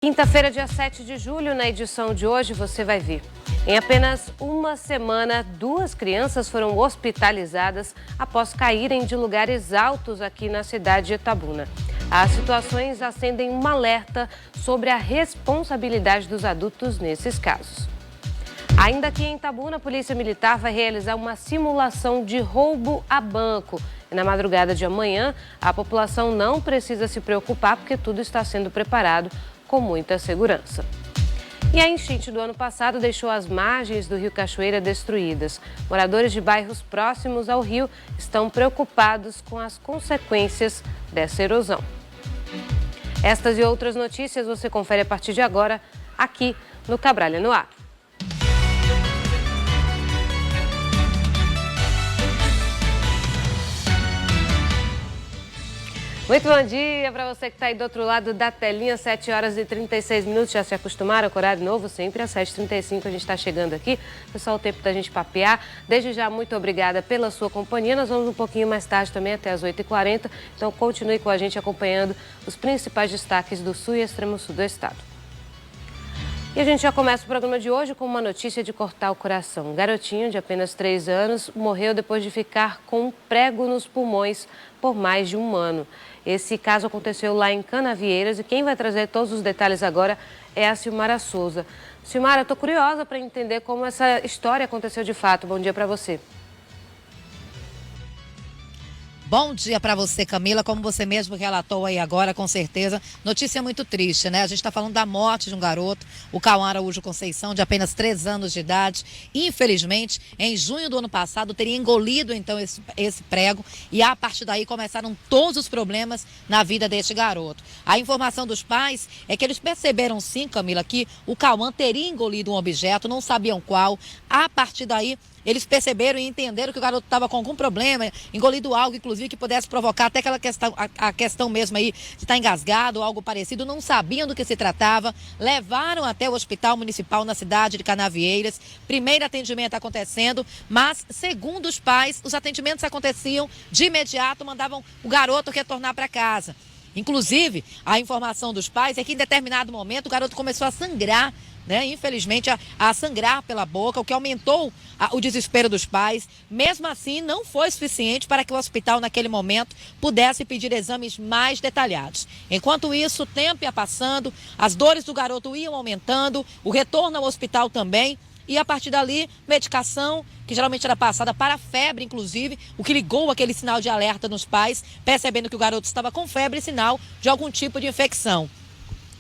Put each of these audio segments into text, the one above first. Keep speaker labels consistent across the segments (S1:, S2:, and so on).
S1: Quinta-feira, dia 7 de julho, na edição de hoje, você vai ver. Em apenas uma semana, 2 crianças foram hospitalizadas após caírem de lugares altos aqui na cidade de Itabuna. As situações acendem um alerta sobre a responsabilidade dos adultos nesses casos. Ainda aqui em Itabuna, a Polícia Militar vai realizar uma simulação de roubo a banco. E na madrugada de amanhã, a população não precisa se preocupar porque tudo está sendo preparado com muita segurança. E a enchente do ano passado deixou as margens do Rio Cachoeira destruídas. Moradores de bairros próximos ao rio estão preocupados com as consequências dessa erosão. Estas e outras notícias você confere a partir de agora aqui no Cabralha no Ar. Muito bom dia para você que está aí do outro lado da telinha, 7 horas e 36 minutos. Já se acostumaram com o horário novo? Sempre às 7h35 a gente está chegando aqui. Pessoal, o tempo da gente papear. Desde já, muito obrigada pela sua companhia. Nós vamos um pouquinho mais tarde também, até às 8h40. Então, continue com a gente acompanhando os principais destaques do sul e extremo sul do estado. E a gente já começa o programa de hoje com uma notícia de cortar o coração. Um garotinho de apenas 3 anos morreu depois de ficar com um prego nos pulmões por mais de um ano. Esse caso aconteceu lá em Canavieiras e quem vai trazer todos os detalhes agora é a Silmara Souza. Silmara, eu estou curiosa para entender como essa história aconteceu de fato. Bom dia para você.
S2: Bom dia para você, Camila. Como você mesmo relatou aí agora, com certeza, notícia muito triste, né? A gente está falando da morte de um garoto, o Cauã Araújo Conceição, de apenas 3 anos de idade. Infelizmente, em junho do ano passado, teria engolido então esse prego e a partir daí começaram todos os problemas na vida deste garoto. A informação dos pais é que eles perceberam sim, Camila, que o Cauã teria engolido um objeto, não sabiam qual. A partir daí, eles perceberam e entenderam que o garoto estava com algum problema, engolido algo, inclusive, que pudesse provocar até aquela questão, a questão mesmo aí de estar engasgado ou algo parecido. Não sabiam do que se tratava, levaram até o hospital municipal na cidade de Canavieiras. Primeiro atendimento acontecendo, mas, segundo os pais, os atendimentos aconteciam de imediato, mandavam o garoto retornar para casa. Inclusive, a informação dos pais é que em determinado momento o garoto começou a sangrar, né? Infelizmente, a sangrar pela boca, o que aumentou o desespero dos pais. Mesmo assim, não foi suficiente para que o hospital, naquele momento, pudesse pedir exames mais detalhados. Enquanto isso, o tempo ia passando, as dores do garoto iam aumentando, o retorno ao hospital também. E a partir dali, medicação, que geralmente era passada para a febre, inclusive, o que ligou aquele sinal de alerta nos pais, percebendo que o garoto estava com febre, sinal de algum tipo de infecção.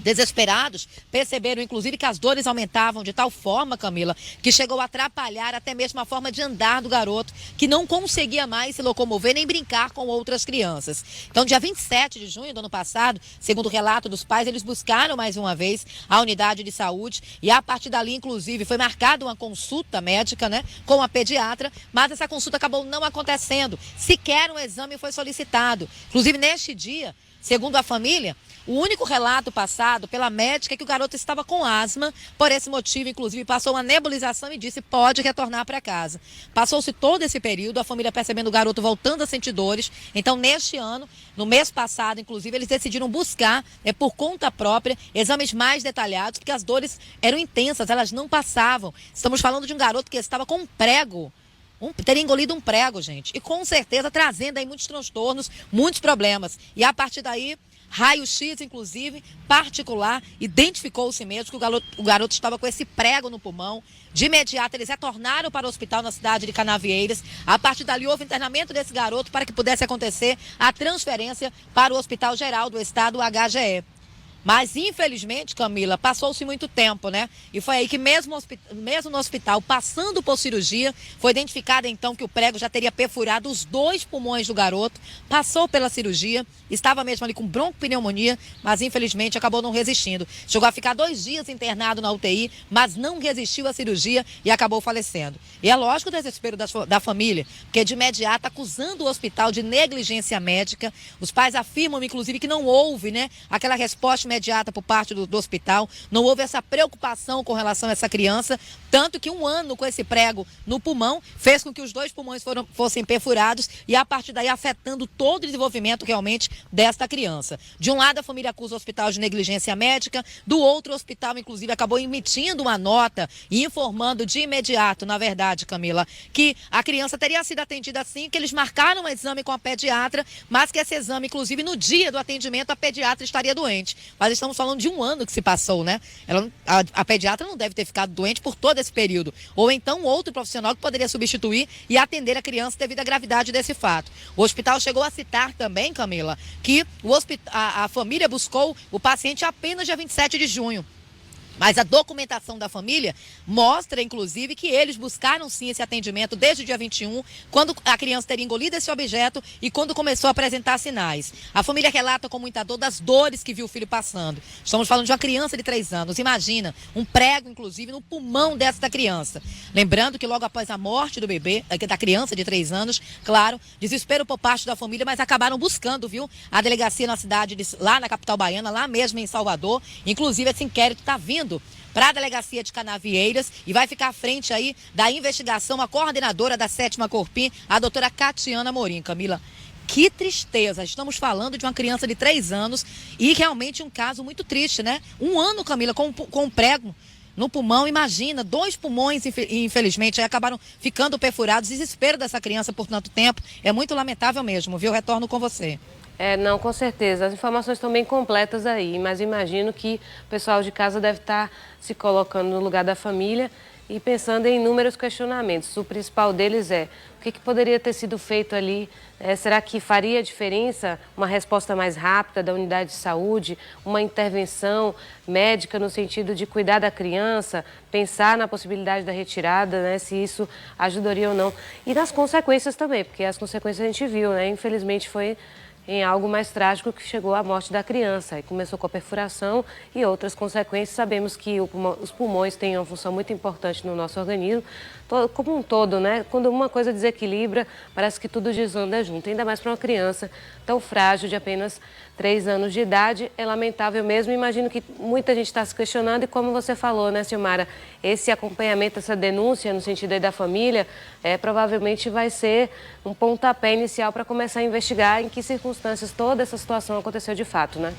S2: Desesperados, perceberam inclusive que as dores aumentavam de tal forma, Camila, que chegou a atrapalhar até mesmo a forma de andar do garoto, que não conseguia mais se locomover nem brincar com outras crianças. Então, dia 27 de junho do ano passado, segundo o relato dos pais, eles buscaram mais uma vez a unidade de saúde e a partir dali, inclusive, foi marcada uma consulta médica, né, com a pediatra, mas essa consulta acabou não acontecendo. Sequer um exame foi solicitado. Inclusive, neste dia, segundo a família, o único relato passado pela médica é que o garoto estava com asma. Por esse motivo, inclusive, passou uma nebulização e disse pode retornar para casa. Passou-se todo esse período, a família percebendo o garoto voltando a sentir dores. Então, neste ano, no mês passado, inclusive, eles decidiram buscar, por conta própria, exames mais detalhados, porque as dores eram intensas, elas não passavam. Estamos falando de um garoto que estava com um prego. Teria engolido um prego, gente. E com certeza trazendo aí muitos transtornos, muitos problemas. E a partir daí, raio-x, inclusive, particular, identificou-se mesmo que o garoto estava com esse prego no pulmão. De imediato, eles retornaram para o hospital na cidade de Canavieiras. A partir dali, houve internamento desse garoto para que pudesse acontecer a transferência para o Hospital Geral do Estado, o HGE. Mas, infelizmente, Camila, passou-se muito tempo, né? E foi aí que mesmo no hospital, passando por cirurgia, foi identificado então que o prego já teria perfurado os 2 pulmões do garoto, passou pela cirurgia, estava mesmo ali com broncopneumonia, mas infelizmente acabou não resistindo. Chegou a ficar 2 dias internado na UTI, mas não resistiu à cirurgia e acabou falecendo. E é lógico o desespero da família, porque de imediato acusando o hospital de negligência médica. Os pais afirmam, inclusive, que não houve, né, aquela resposta imediata por parte do hospital, não houve essa preocupação com relação a essa criança, tanto que 1 ano com esse prego no pulmão fez com que os 2 pulmões fossem perfurados e a partir daí afetando todo o desenvolvimento realmente desta criança. De um lado a família acusa o hospital de negligência médica, do outro o hospital inclusive acabou emitindo uma nota e informando de imediato, na verdade, Camila, que a criança teria sido atendida assim, que eles marcaram um exame com a pediatra, mas que esse exame, inclusive no dia do atendimento, a pediatra estaria doente. Mas estamos falando de 1 ano que se passou, né? A pediatra não deve ter ficado doente por todo esse período. Ou então outro profissional que poderia substituir e atender a criança devido à gravidade desse fato. O hospital chegou a citar também, Camila, que a família buscou o paciente apenas dia 27 de junho. Mas a documentação da família mostra, inclusive, que eles buscaram sim esse atendimento desde o dia 21, quando a criança teria engolido esse objeto e quando começou a apresentar sinais. A família relata com muita dor das dores que viu o filho passando. Estamos falando de uma criança de 3 anos. Imagina, um prego, inclusive, no pulmão dessa criança. Lembrando que logo após a morte do bebê, da criança de 3 anos, claro, desespero por parte da família, mas acabaram buscando, viu, a delegacia na cidade, lá na capital baiana, lá mesmo em Salvador. Inclusive, esse inquérito está vindo para a delegacia de Canavieiras e vai ficar à frente aí da investigação a coordenadora da 7ª Corpim, a doutora Catiana Morim. Camila, que tristeza, estamos falando de uma criança de 3 anos e realmente um caso muito triste, né? 1 ano, Camila, com um prego no pulmão, imagina, 2 pulmões, infelizmente, aí acabaram ficando perfurados. Desespero dessa criança por tanto tempo, é muito lamentável mesmo, viu? Retorno com você.
S1: Não, com certeza. As informações estão bem completas aí, mas imagino que o pessoal de casa deve estar se colocando no lugar da família e pensando em inúmeros questionamentos. O principal deles é o que poderia ter sido feito ali? Será que faria diferença uma resposta mais rápida da unidade de saúde, uma intervenção médica no sentido de cuidar da criança, pensar na possibilidade da retirada, né, se isso ajudaria ou não? E nas consequências também, porque as consequências a gente viu, né? Infelizmente foi em algo mais trágico que chegou à morte da criança. E começou com a perfuração e outras consequências. Sabemos que os pulmões têm uma função muito importante no nosso organismo, como um todo, né? Quando uma coisa desequilibra, parece que tudo desanda junto. Ainda mais para uma criança tão frágil, de apenas 3 anos de idade. É lamentável mesmo. Imagino que muita gente está se questionando e, como você falou, né, Silmara, esse acompanhamento, essa denúncia no sentido aí da família, provavelmente vai ser um pontapé inicial para começar a investigar em que circunstâncias toda essa situação aconteceu de fato, né?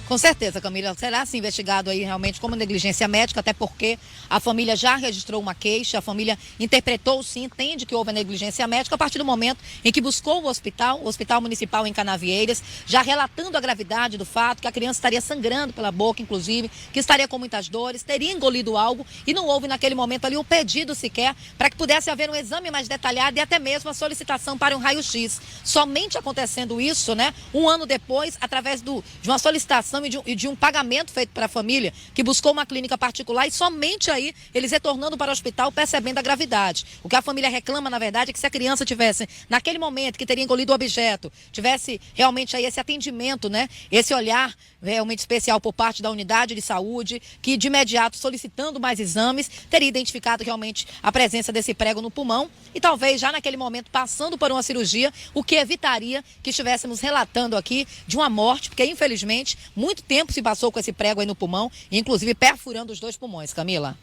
S2: Com certeza, Camila, será sim investigado aí realmente como negligência médica, até porque a família já registrou uma queixa, a família interpretou sim, entende que houve a negligência médica a partir do momento em que buscou o Hospital Municipal em Canavieiras, já relatando a gravidade do fato, que a criança estaria sangrando pela boca, inclusive, que estaria com muitas dores, teria engolido algo e não houve naquele momento ali um pedido sequer para que pudesse haver um exame mais detalhado e até mesmo a solicitação para um raio-x. Somente acontecendo isso, né, 1 ano depois, através de uma solicitação e de um pagamento feito para a família, que buscou uma clínica particular e somente aí eles retornando para o hospital percebendo a gravidade. O que a família reclama, na verdade, é que se a criança tivesse, naquele momento que teria engolido o objeto, tivesse realmente aí esse atendimento, né? Esse olhar realmente especial por parte da unidade de saúde, que de imediato solicitando mais exames, teria identificado realmente a presença desse prego no pulmão e talvez já naquele momento passando por uma cirurgia, o que evitaria que estivéssemos relatando aqui de uma morte, porque infelizmente muito tempo se passou com esse prego aí no pulmão, inclusive perfurando os 2 pulmões. Camila.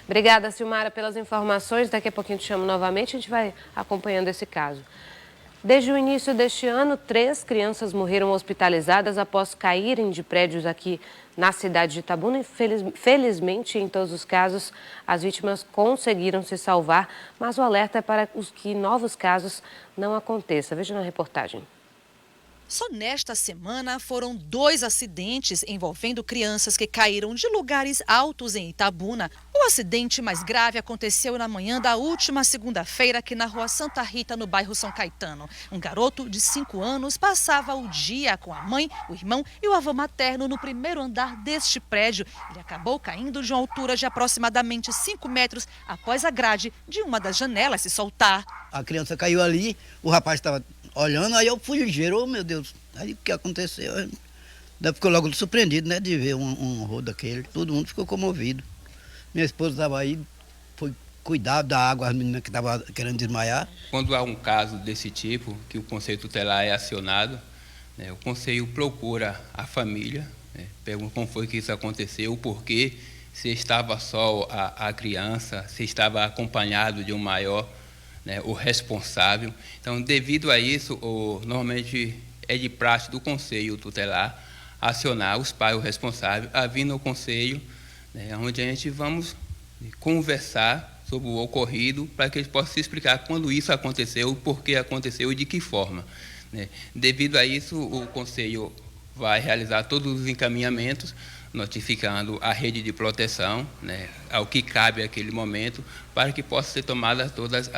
S1: Obrigada, Silmara, pelas informações. Daqui a pouquinho te chamo novamente, a gente vai acompanhando esse caso. Desde o início deste ano, 3 crianças morreram hospitalizadas após caírem de prédios aqui na cidade de Itabuna. Felizmente, em todos os casos, as vítimas conseguiram se salvar, mas o alerta é para que novos casos não aconteçam. Veja na reportagem.
S3: Só nesta semana foram 2 acidentes envolvendo crianças que caíram de lugares altos em Itabuna. O acidente mais grave aconteceu na manhã da última segunda-feira aqui na rua Santa Rita, no bairro São Caetano. Um garoto de 5 anos passava o dia com a mãe, o irmão e o avô materno no primeiro andar deste prédio. Ele acabou caindo de uma altura de aproximadamente 5 metros após a grade de uma das janelas se soltar.
S4: A criança caiu ali, o rapaz estava olhando, aí eu fui ligeiro, oh meu Deus, aí o que aconteceu? Daí ficou logo surpreendido, né, de ver um horror daquele, todo mundo ficou comovido. Minha esposa estava aí, foi cuidar da água, as meninas que estavam querendo desmaiar.
S5: Quando há um caso desse tipo, que o Conselho Tutelar é acionado, O conselho procura a família, pergunta como foi que isso aconteceu, o porquê, se estava só a criança, se estava acompanhado de um maior, o responsável. Então, devido a isso, normalmente é de praxe do conselho tutelar acionar os pais, o responsável, a vir no conselho, onde a gente vamos conversar sobre o ocorrido, para que eles possam se explicar quando isso aconteceu, por que aconteceu e de que forma. Devido a isso, o Conselho vai realizar todos os encaminhamentos, notificando a rede de proteção, ao que cabe naquele momento, para que possam ser tomadas todas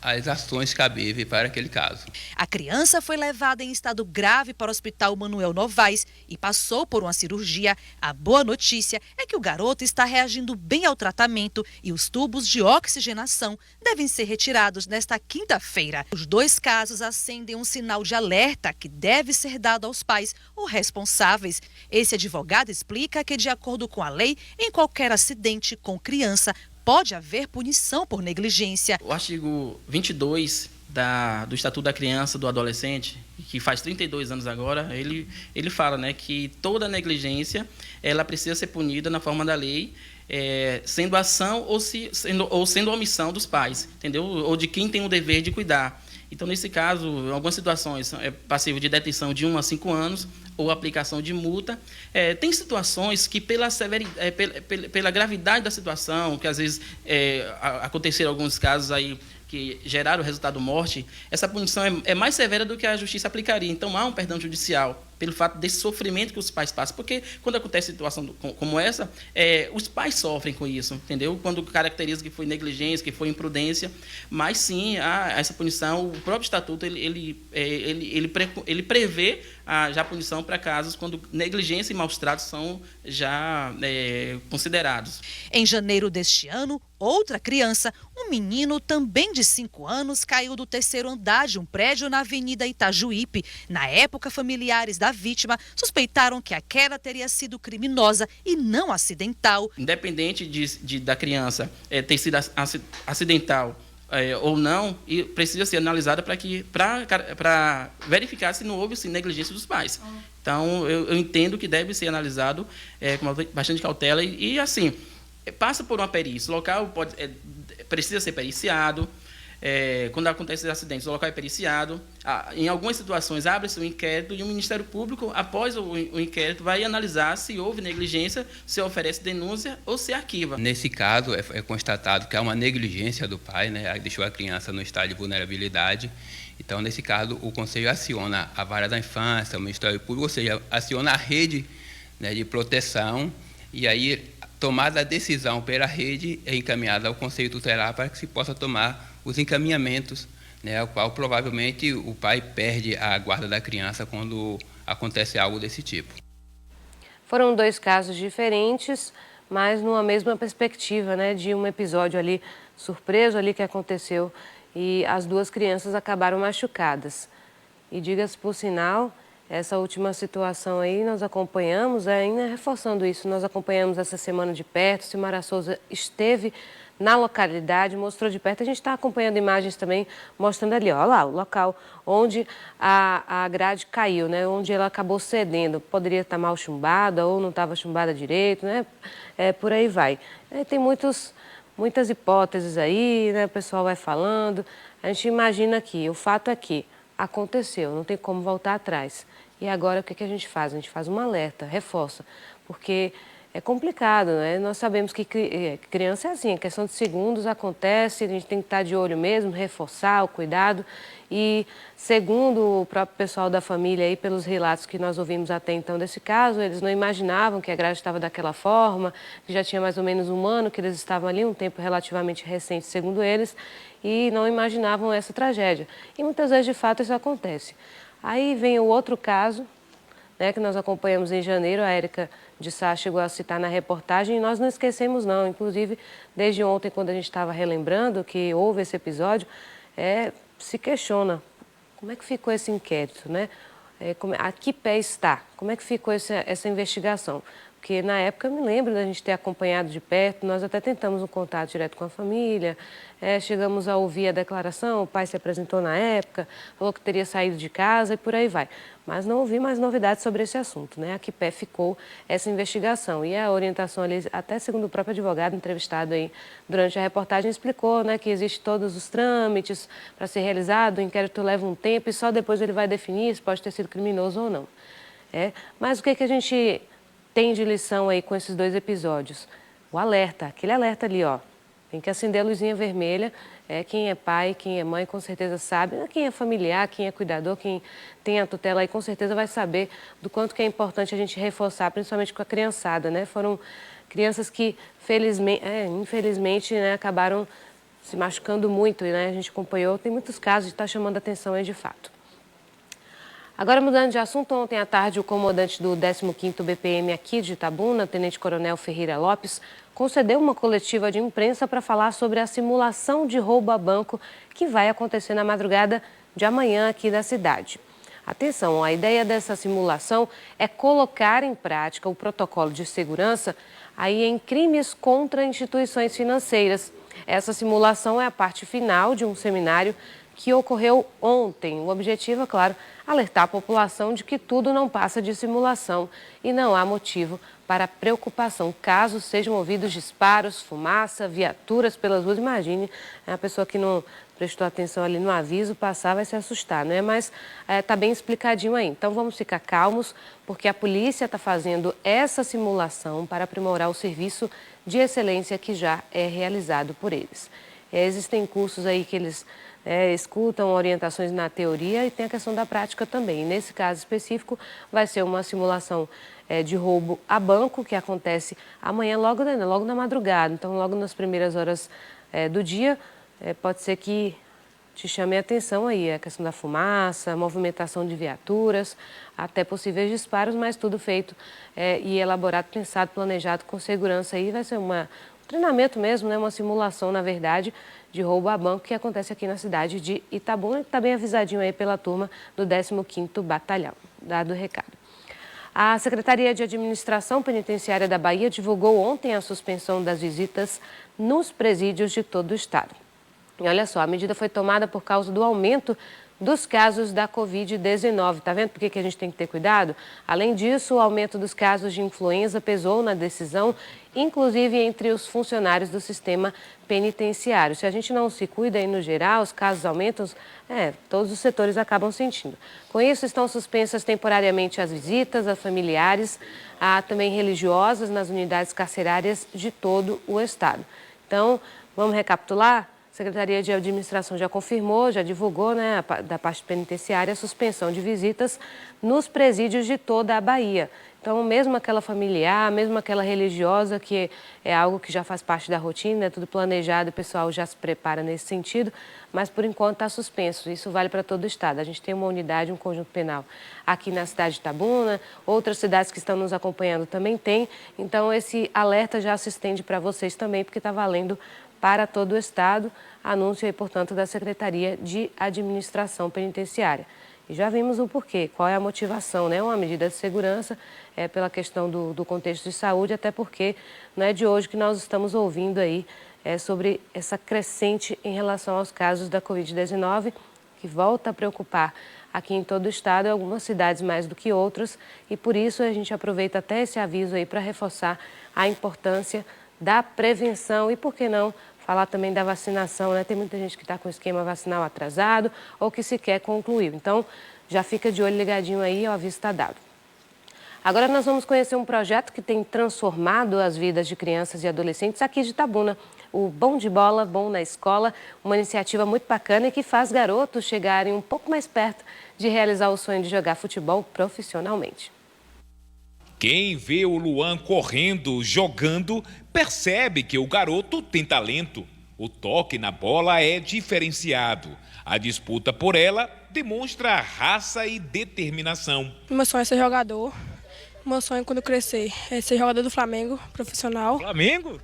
S5: as ações cabíveis para aquele caso.
S3: A criança foi levada em estado grave para o Hospital Manuel Novaes e passou por uma cirurgia. A boa notícia é que o garoto está reagindo bem ao tratamento e os tubos de oxigenação devem ser retirados nesta quinta-feira. Os dois casos acendem um sinal de alerta que deve ser dado aos pais ou responsáveis. Esse advogado explica que, de acordo com a lei, em qualquer acidente com criança, pode haver punição por negligência.
S6: O artigo 22 do Estatuto da Criança e do Adolescente, que faz 32 anos agora, ele fala, que toda negligência ela precisa ser punida na forma da lei, sendo ação ou sendo omissão dos pais, entendeu? Ou de quem tem o dever de cuidar. Então, nesse caso, em algumas situações, é passível de detenção de 1 a 5 anos ou aplicação de multa. Tem situações que, pela gravidade da situação, que às vezes aconteceram alguns casos aí que geraram o resultado morte, essa punição é mais severa do que a justiça aplicaria. Então, há um perdão judicial pelo fato desse sofrimento que os pais passam. Porque quando acontece situação como essa, os pais sofrem com isso, entendeu? Quando caracteriza que foi negligência, que foi imprudência. Mas, sim, há essa punição. O próprio Estatuto, ele prevê já a punição para casos quando negligência e maus tratos são já considerados.
S3: Em janeiro deste ano, outra criança, um menino também de 5 anos, caiu do 3º andar de um prédio na Avenida Itajuípe. Na época, familiares da vítima suspeitaram que a queda teria sido criminosa e não acidental.
S6: Independente da criança ter sido acidental ou não, e precisa ser analisada para verificar se não houve negligência dos pais. Então, eu entendo que deve ser analisado com bastante cautela e assim, passa por uma perícia. O local precisa ser periciado. Quando acontecem acidentes, o local é periciado. Em algumas situações, abre-se um inquérito e o Ministério Público, após o inquérito, vai analisar se houve negligência, se oferece denúncia ou se arquiva.
S5: Nesse caso, é constatado que há uma negligência do pai, deixou a criança no estado de vulnerabilidade. Então, nesse caso, o Conselho aciona a Vara da Infância, o Ministério Público, ou seja, aciona a rede de proteção e aí, tomada a decisão pela rede, é encaminhada ao Conselho Tutelar para que se possa tomar os encaminhamentos, ao qual provavelmente o pai perde a guarda da criança quando acontece algo desse tipo.
S1: Foram 2 casos diferentes, mas numa mesma perspectiva, de um episódio ali surpreso ali que aconteceu e as 2 crianças acabaram machucadas. E diga-se por sinal, essa última situação aí nós acompanhamos, ainda reforçando isso, nós acompanhamos essa semana de perto. Silmara Souza esteve na localidade, mostrou de perto. A gente está acompanhando imagens também, mostrando ali, olha lá, o local onde a grade caiu, onde ela acabou cedendo. Poderia estar mal chumbada ou não estava chumbada direito, por aí vai. Tem muitas hipóteses aí, o pessoal vai falando. A gente imagina que o fato é que aconteceu, não tem como voltar atrás. E agora o que a gente faz? A gente faz um alerta, reforça, porque é complicado, Nós sabemos que criança é assim, questão de segundos acontece, a gente tem que estar de olho mesmo, reforçar o cuidado. E segundo o próprio pessoal da família, aí, pelos relatos que nós ouvimos até então desse caso, eles não imaginavam que a grade estava daquela forma, que já tinha mais ou menos 1 ano que eles estavam ali, um tempo relativamente recente, segundo eles, e não imaginavam essa tragédia. E muitas vezes, de fato, isso acontece. Aí vem o outro caso, que nós acompanhamos em janeiro, a Érica de Sá chegou a citar na reportagem, e nós não esquecemos não, inclusive desde ontem, quando a gente estava relembrando que houve esse episódio, se questiona como é que ficou esse inquérito, a que pé está, como é que ficou essa investigação, Porque na época eu me lembro da gente ter acompanhado de perto, nós até tentamos um contato direto com a família, chegamos a ouvir a declaração, o pai se apresentou na época, falou que teria saído de casa e por aí vai. Mas não ouvi mais novidades sobre esse assunto, né? A que pé ficou essa investigação. E a orientação ali, até segundo o próprio advogado entrevistado aí durante a reportagem, explicou, né, que existem todos os trâmites para ser realizado, o inquérito leva um tempo e só depois ele vai definir se pode ter sido criminoso ou não. Mas o que a gente tem de lição aí com esses 2 episódios? O alerta, aquele alerta ali, ó. Tem que acender a luzinha vermelha. Quem é pai, quem é mãe, com certeza sabe. Quem é familiar, quem é cuidador, quem tem a tutela aí, com certeza vai saber do quanto que é importante a gente reforçar, principalmente com a criançada, né? Foram crianças que, infelizmente, né, acabaram se machucando muito, né? A gente acompanhou, tem muitos casos de estar chamando a atenção aí de fato. Agora, mudando de assunto, ontem à tarde, o comandante do 15º BPM aqui de Itabuna, Tenente Coronel Ferreira Lopes, concedeu uma coletiva de imprensa para falar sobre a simulação de roubo a banco que vai acontecer na madrugada de amanhã aqui da cidade. Atenção, a ideia dessa simulação é colocar em prática o protocolo de segurança aí em crimes contra instituições financeiras. Essa simulação é a parte final de um seminário que ocorreu ontem. O objetivo, é claro, alertar a população de que tudo não passa de simulação e não há motivo para preocupação, caso sejam ouvidos disparos, fumaça, viaturas pelas ruas. Imagine, a pessoa que não prestou atenção ali no aviso, passar vai se assustar, né? Mas está bem explicadinho aí. Então vamos ficar calmos, porque a polícia está fazendo essa simulação para aprimorar o serviço de excelência que já é realizado por eles. Existem cursos aí que eles escutam orientações na teoria e tem a questão da prática também. Nesse caso específico, vai ser uma simulação de roubo a banco, que acontece amanhã logo na madrugada. Então, logo nas primeiras horas do dia, pode ser que te chame a atenção aí a questão da fumaça, a movimentação de viaturas, até possíveis disparos, mas tudo feito e elaborado, pensado, planejado com segurança aí. Vai ser um treinamento mesmo, né? Uma simulação, na verdade, de roubo a banco que acontece aqui na cidade de Itabuna, que está bem avisadinho aí pela turma do 15º Batalhão. Dado o recado. A Secretaria de Administração Penitenciária da Bahia divulgou ontem a suspensão das visitas nos presídios de todo o estado. E olha só, a medida foi tomada por causa do aumento dos casos da Covid-19. Tá vendo por que a gente tem que ter cuidado? Além disso, o aumento dos casos de influenza pesou na decisão, inclusive entre os funcionários do sistema penitenciário. Se a gente não se cuida aí no geral, os casos aumentam, todos os setores acabam sentindo. Com isso, estão suspensas temporariamente as visitas a familiares, também religiosas nas unidades carcerárias de todo o estado. Então, vamos recapitular? A Secretaria de Administração já confirmou, já divulgou, né, da parte penitenciária, a suspensão de visitas nos presídios de toda a Bahia. Então, mesmo aquela familiar, mesmo aquela religiosa, que é algo que já faz parte da rotina, é tudo planejado, o pessoal já se prepara nesse sentido, mas por enquanto está suspenso. Isso vale para todo o estado. A gente tem uma unidade, um conjunto penal aqui na cidade de Itabuna, outras cidades que estão nos acompanhando também tem. Então, esse alerta já se estende para vocês também, porque está valendo para todo o estado, anúncio aí, portanto, da Secretaria de Administração Penitenciária. E já vimos o porquê, qual é a motivação, né? Uma medida de segurança, pela questão do contexto de saúde, até porque não é de hoje que nós estamos ouvindo aí sobre essa crescente em relação aos casos da Covid-19, que volta a preocupar aqui em todo o estado, algumas cidades mais do que outras, e por isso a gente aproveita até esse aviso aí para reforçar a importância da prevenção e, por que não, falar também da vacinação, né? Tem muita gente que está com o esquema vacinal atrasado ou que sequer concluiu. Então, já fica de olho ligadinho aí, o aviso está dado. Agora nós vamos conhecer um projeto que tem transformado as vidas de crianças e adolescentes aqui de Itabuna. O Bom de Bola, Bom na Escola, uma iniciativa muito bacana e que faz garotos chegarem um pouco mais perto de realizar o sonho de jogar futebol profissionalmente.
S7: Quem vê o Luan correndo, jogando, percebe que o garoto tem talento. O toque na bola é diferenciado. A disputa por ela demonstra raça e determinação.
S8: Meu sonho é ser jogador. Meu sonho quando crescer é ser jogador do Flamengo, profissional.
S7: Flamengo?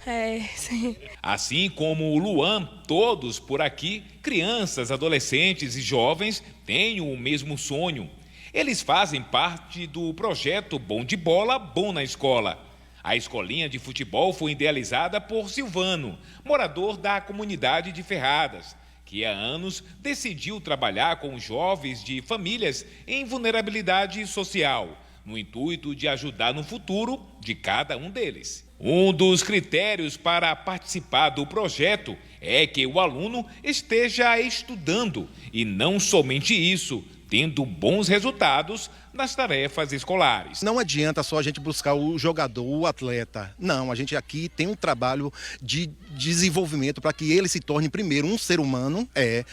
S8: Sim.
S7: Assim como o Luan, todos por aqui, crianças, adolescentes e jovens, têm o mesmo sonho. Eles fazem parte do projeto Bom de Bola, Bom na Escola. A escolinha de futebol foi idealizada por Silvano, morador da comunidade de Ferradas, que há anos decidiu trabalhar com jovens de famílias em vulnerabilidade social, no intuito de ajudar no futuro de cada um deles. Um dos critérios para participar do projeto é que o aluno esteja estudando e não somente isso, tendo bons resultados nas tarefas escolares.
S9: Não adianta só a gente buscar o jogador, o atleta. Não, a gente aqui tem um trabalho de desenvolvimento para que ele se torne primeiro um ser humano,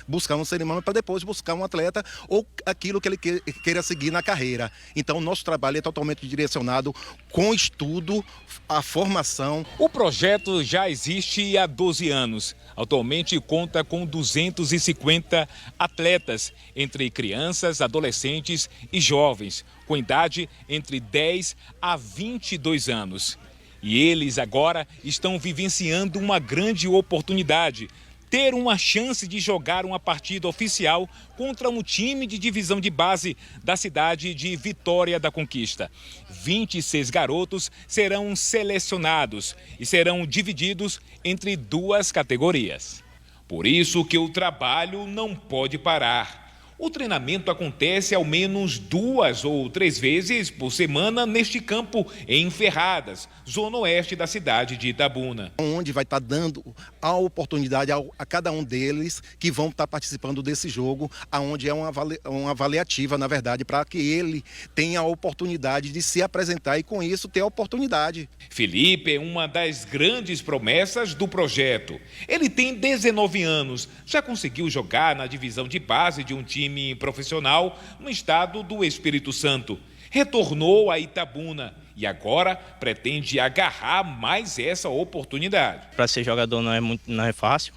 S9: buscar um ser humano para depois buscar um atleta ou aquilo que ele queira seguir na carreira. Então, o nosso trabalho é totalmente direcionado com estudo, a formação.
S7: O projeto já existe há 12 anos. Atualmente conta com 250 atletas, entre crianças, adolescentes e jovens, com idade entre 10 a 22 anos. E eles agora estão vivenciando uma grande oportunidade, ter uma chance de jogar uma partida oficial contra um time de divisão de base da cidade de Vitória da Conquista. 26 garotos serão selecionados e serão divididos entre 2 categorias. Por isso que o trabalho não pode parar. O treinamento acontece ao menos 2 ou 3 vezes por semana neste campo em Ferradas, zona oeste da cidade de Itabuna.
S9: Onde vai estar dando a oportunidade a cada um deles que vão estar participando desse jogo, aonde é uma avaliativa, na verdade, para que ele tenha a oportunidade de se apresentar e com isso ter a oportunidade.
S7: Felipe é uma das grandes promessas do projeto. Ele tem 19 anos, já conseguiu jogar na divisão de base de um time profissional no estado do Espírito Santo. Retornou a Itabuna e agora pretende agarrar mais essa oportunidade.
S6: Para ser jogador não é fácil,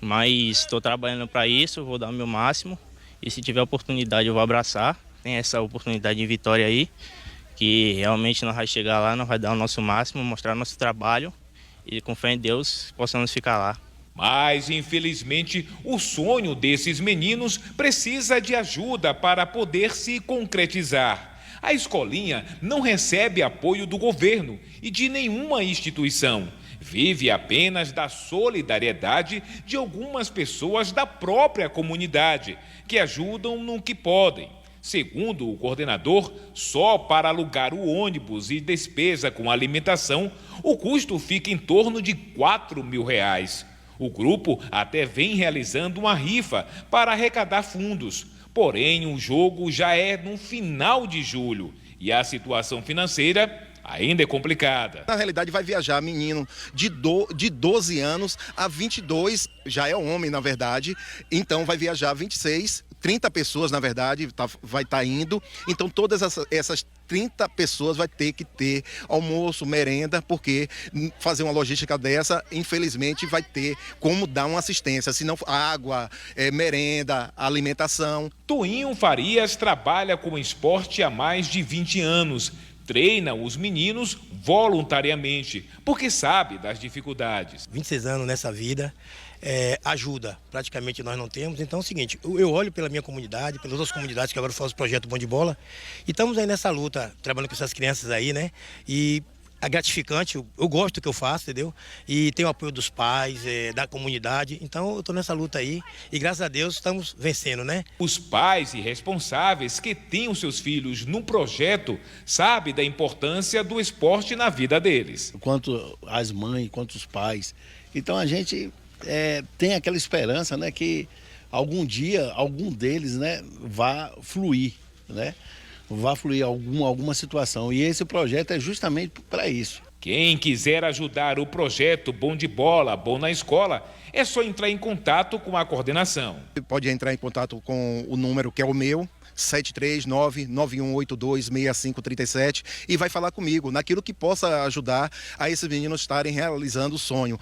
S6: mas estou trabalhando para isso, vou dar o meu máximo e se tiver oportunidade eu vou abraçar. Tem essa oportunidade em Vitória aí, que realmente nós vamos chegar lá, nós vamos dar o nosso máximo, mostrar nosso trabalho e com fé em Deus possamos ficar lá.
S7: Mas, infelizmente, o sonho desses meninos precisa de ajuda para poder se concretizar. A escolinha não recebe apoio do governo e de nenhuma instituição. Vive apenas da solidariedade de algumas pessoas da própria comunidade, que ajudam no que podem. Segundo o coordenador, só para alugar o ônibus e despesa com alimentação, o custo fica em torno de R$4.000. O grupo até vem realizando uma rifa para arrecadar fundos, porém o jogo já é no final de julho e a situação financeira ainda é complicada.
S9: Na realidade vai viajar menino de 12 anos a 22, já é homem na verdade, então vai viajar 26, 30 pessoas na verdade vai estar indo, então todas essas 30 pessoas vai ter que ter almoço, merenda, porque fazer uma logística dessa, infelizmente, vai ter como dar uma assistência, se não água, merenda, alimentação.
S7: Toinho Farias trabalha com esporte há mais de 20 anos. Treina os meninos voluntariamente, porque sabe das dificuldades.
S10: 26 anos nessa vida, ajuda, praticamente nós não temos. Então é o seguinte, eu olho pela minha comunidade, pelas outras comunidades que agora fazem o projeto Bom de Bola, e estamos aí nessa luta, trabalhando com essas crianças aí, né? E é gratificante, eu gosto do que eu faço, entendeu? E tenho o apoio dos pais, da comunidade, então eu estou nessa luta aí e graças a Deus estamos vencendo, né?
S7: Os pais e responsáveis que têm os seus filhos no projeto sabem da importância do esporte na vida deles.
S11: Quanto as mães, quanto os pais. Então a gente tem aquela esperança, né, que algum dia algum deles, né, vá fluir, né? Vai fluir alguma situação. E esse projeto é justamente para isso.
S7: Quem quiser ajudar o projeto Bom de Bola, Bom na Escola, é só entrar em contato com a coordenação.
S9: Pode entrar em contato com o número que é o meu, 739-9182-6537 e vai falar comigo naquilo que possa ajudar a esses meninos estarem realizando o sonho.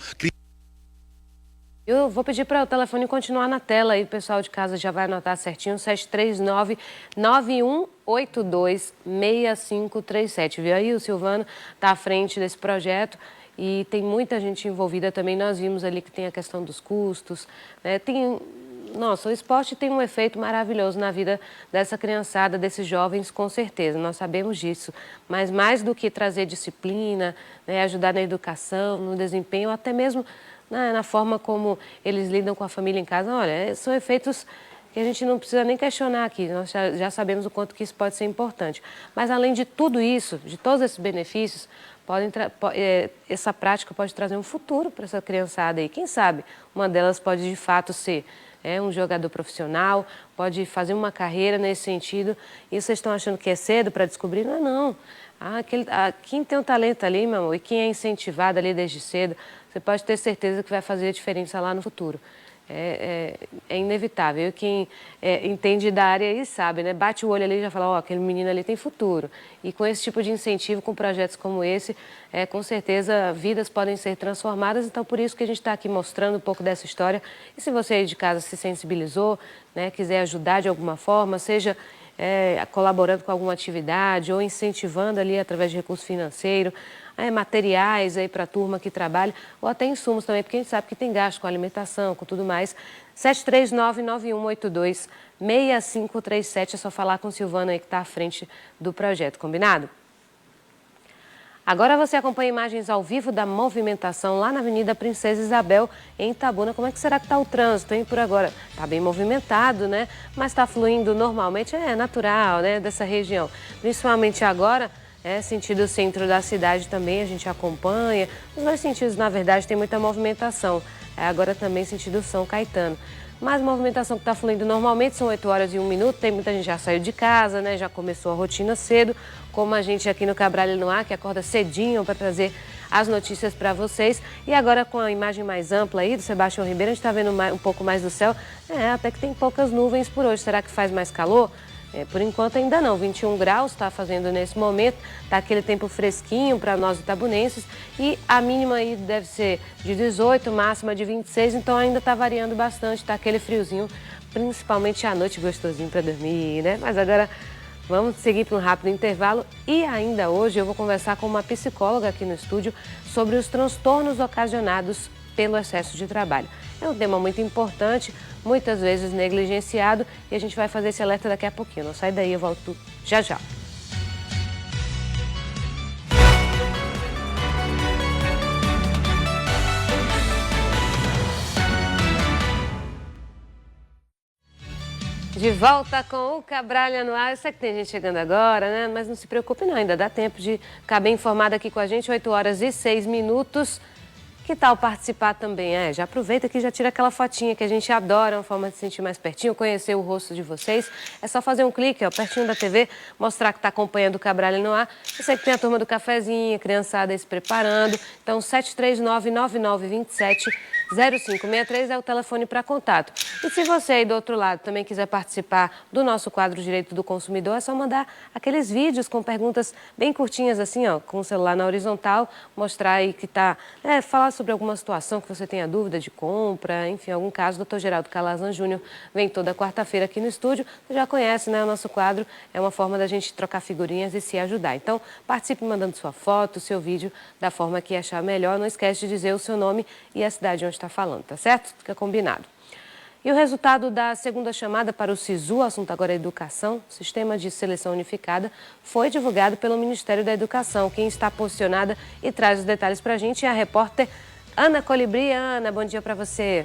S1: Eu vou pedir para o telefone continuar na tela aí, o pessoal de casa já vai anotar certinho, 739-9182-6537. Viu aí? O Silvano está à frente desse projeto e tem muita gente envolvida também. Nós vimos ali que tem a questão dos custos, né? Tem nossa, o esporte tem um efeito maravilhoso na vida dessa criançada, desses jovens, com certeza, nós sabemos disso. Mas mais do que trazer disciplina, né, ajudar na educação, no desempenho, até mesmo na forma como eles lidam com a família em casa, olha, são efeitos que a gente não precisa nem questionar aqui, nós já sabemos o quanto que isso pode ser importante. Mas além de tudo isso, de todos esses benefícios, essa prática pode trazer um futuro para essa criançada aí. Quem sabe uma delas pode de fato ser um jogador profissional, pode fazer uma carreira nesse sentido. E vocês estão achando que é cedo para descobrir? Não é não. Quem tem um talento ali, meu amor, e quem é incentivado ali desde cedo, você pode ter certeza que vai fazer a diferença lá no futuro. É inevitável. E quem entende da área aí sabe, né? Bate o olho ali e já fala, ó, aquele menino ali tem futuro. E com esse tipo de incentivo, com projetos como esse, com certeza vidas podem ser transformadas. Então, por isso que a gente está aqui mostrando um pouco dessa história. E se você aí de casa se sensibilizou, né, quiser ajudar de alguma forma, seja colaborando com alguma atividade ou incentivando ali através de recurso financeiro, materiais aí para a turma que trabalha, ou até insumos também, porque a gente sabe que tem gasto com alimentação, com tudo mais. 739-9182-6537, é só falar com Silvana aí que está à frente do projeto, combinado? Agora você acompanha imagens ao vivo da movimentação lá na Avenida Princesa Isabel, em Itabuna. Como é que será que está o trânsito, hein, por agora? Está bem movimentado, né? Mas está fluindo normalmente, é natural, né, dessa região. Principalmente agora, sentido centro da cidade também a gente acompanha. Nos dois sentidos, na verdade, tem muita movimentação. Agora também sentido São Caetano. Mas a movimentação que está fluindo normalmente são 8 horas e 1 minuto. Tem muita gente que já saiu de casa, né? Já começou a rotina cedo, como a gente aqui no Cabral no Ar, que acorda cedinho para trazer as notícias para vocês. E agora com a imagem mais ampla aí do Sebastião Ribeiro, a gente está vendo um pouco mais do céu. Até que tem poucas nuvens por hoje. Será que faz mais calor? Por enquanto ainda não, 21 graus está fazendo nesse momento, está aquele tempo fresquinho para nós itabunenses e a mínima aí deve ser de 18, máxima de 26, então ainda está variando bastante, está aquele friozinho, principalmente à noite, gostosinho para dormir, né? Mas agora vamos seguir para um rápido intervalo e ainda hoje eu vou conversar com uma psicóloga aqui no estúdio sobre os transtornos ocasionados pelo excesso de trabalho. É um tema muito importante, muitas vezes negligenciado, e a gente vai fazer esse alerta daqui a pouquinho. Não sai daí, eu volto já já. De volta com o Cabral no Ar. Eu sei que tem gente chegando agora, né? Mas não se preocupe não, ainda dá tempo de ficar bem informado aqui com a gente, 8 horas e 6 minutos. Que tal participar também? Já aproveita que já tira aquela fotinha que a gente adora, uma forma de se sentir mais pertinho, conhecer o rosto de vocês. É só fazer um clique, pertinho da TV, mostrar que está acompanhando o Cabral no Ar. Eu sei que tem a turma do cafezinho, a criançada aí se preparando. Então, 739-9927-0563 é o telefone para contato. E se você aí do outro lado também quiser participar do nosso quadro Direito do Consumidor, é só mandar aqueles vídeos com perguntas bem curtinhas assim, com o celular na horizontal, mostrar aí que está, falar sobre alguma situação que você tenha dúvida de compra, enfim, algum caso. O Dr. Geraldo Calazan Júnior vem toda quarta-feira aqui no estúdio. Você já conhece, né? O nosso quadro é uma forma da gente trocar figurinhas e se ajudar. Então, participe mandando sua foto, seu vídeo, da forma que achar melhor. Não esquece de dizer o seu nome e a cidade onde está falando, tá certo? Fica combinado. E o resultado da segunda chamada para o SISU, assunto agora é educação, Sistema de Seleção Unificada, foi divulgado pelo Ministério da Educação. Quem está posicionada e traz os detalhes para a gente é a repórter Ana Colibri. Ana, bom dia para você.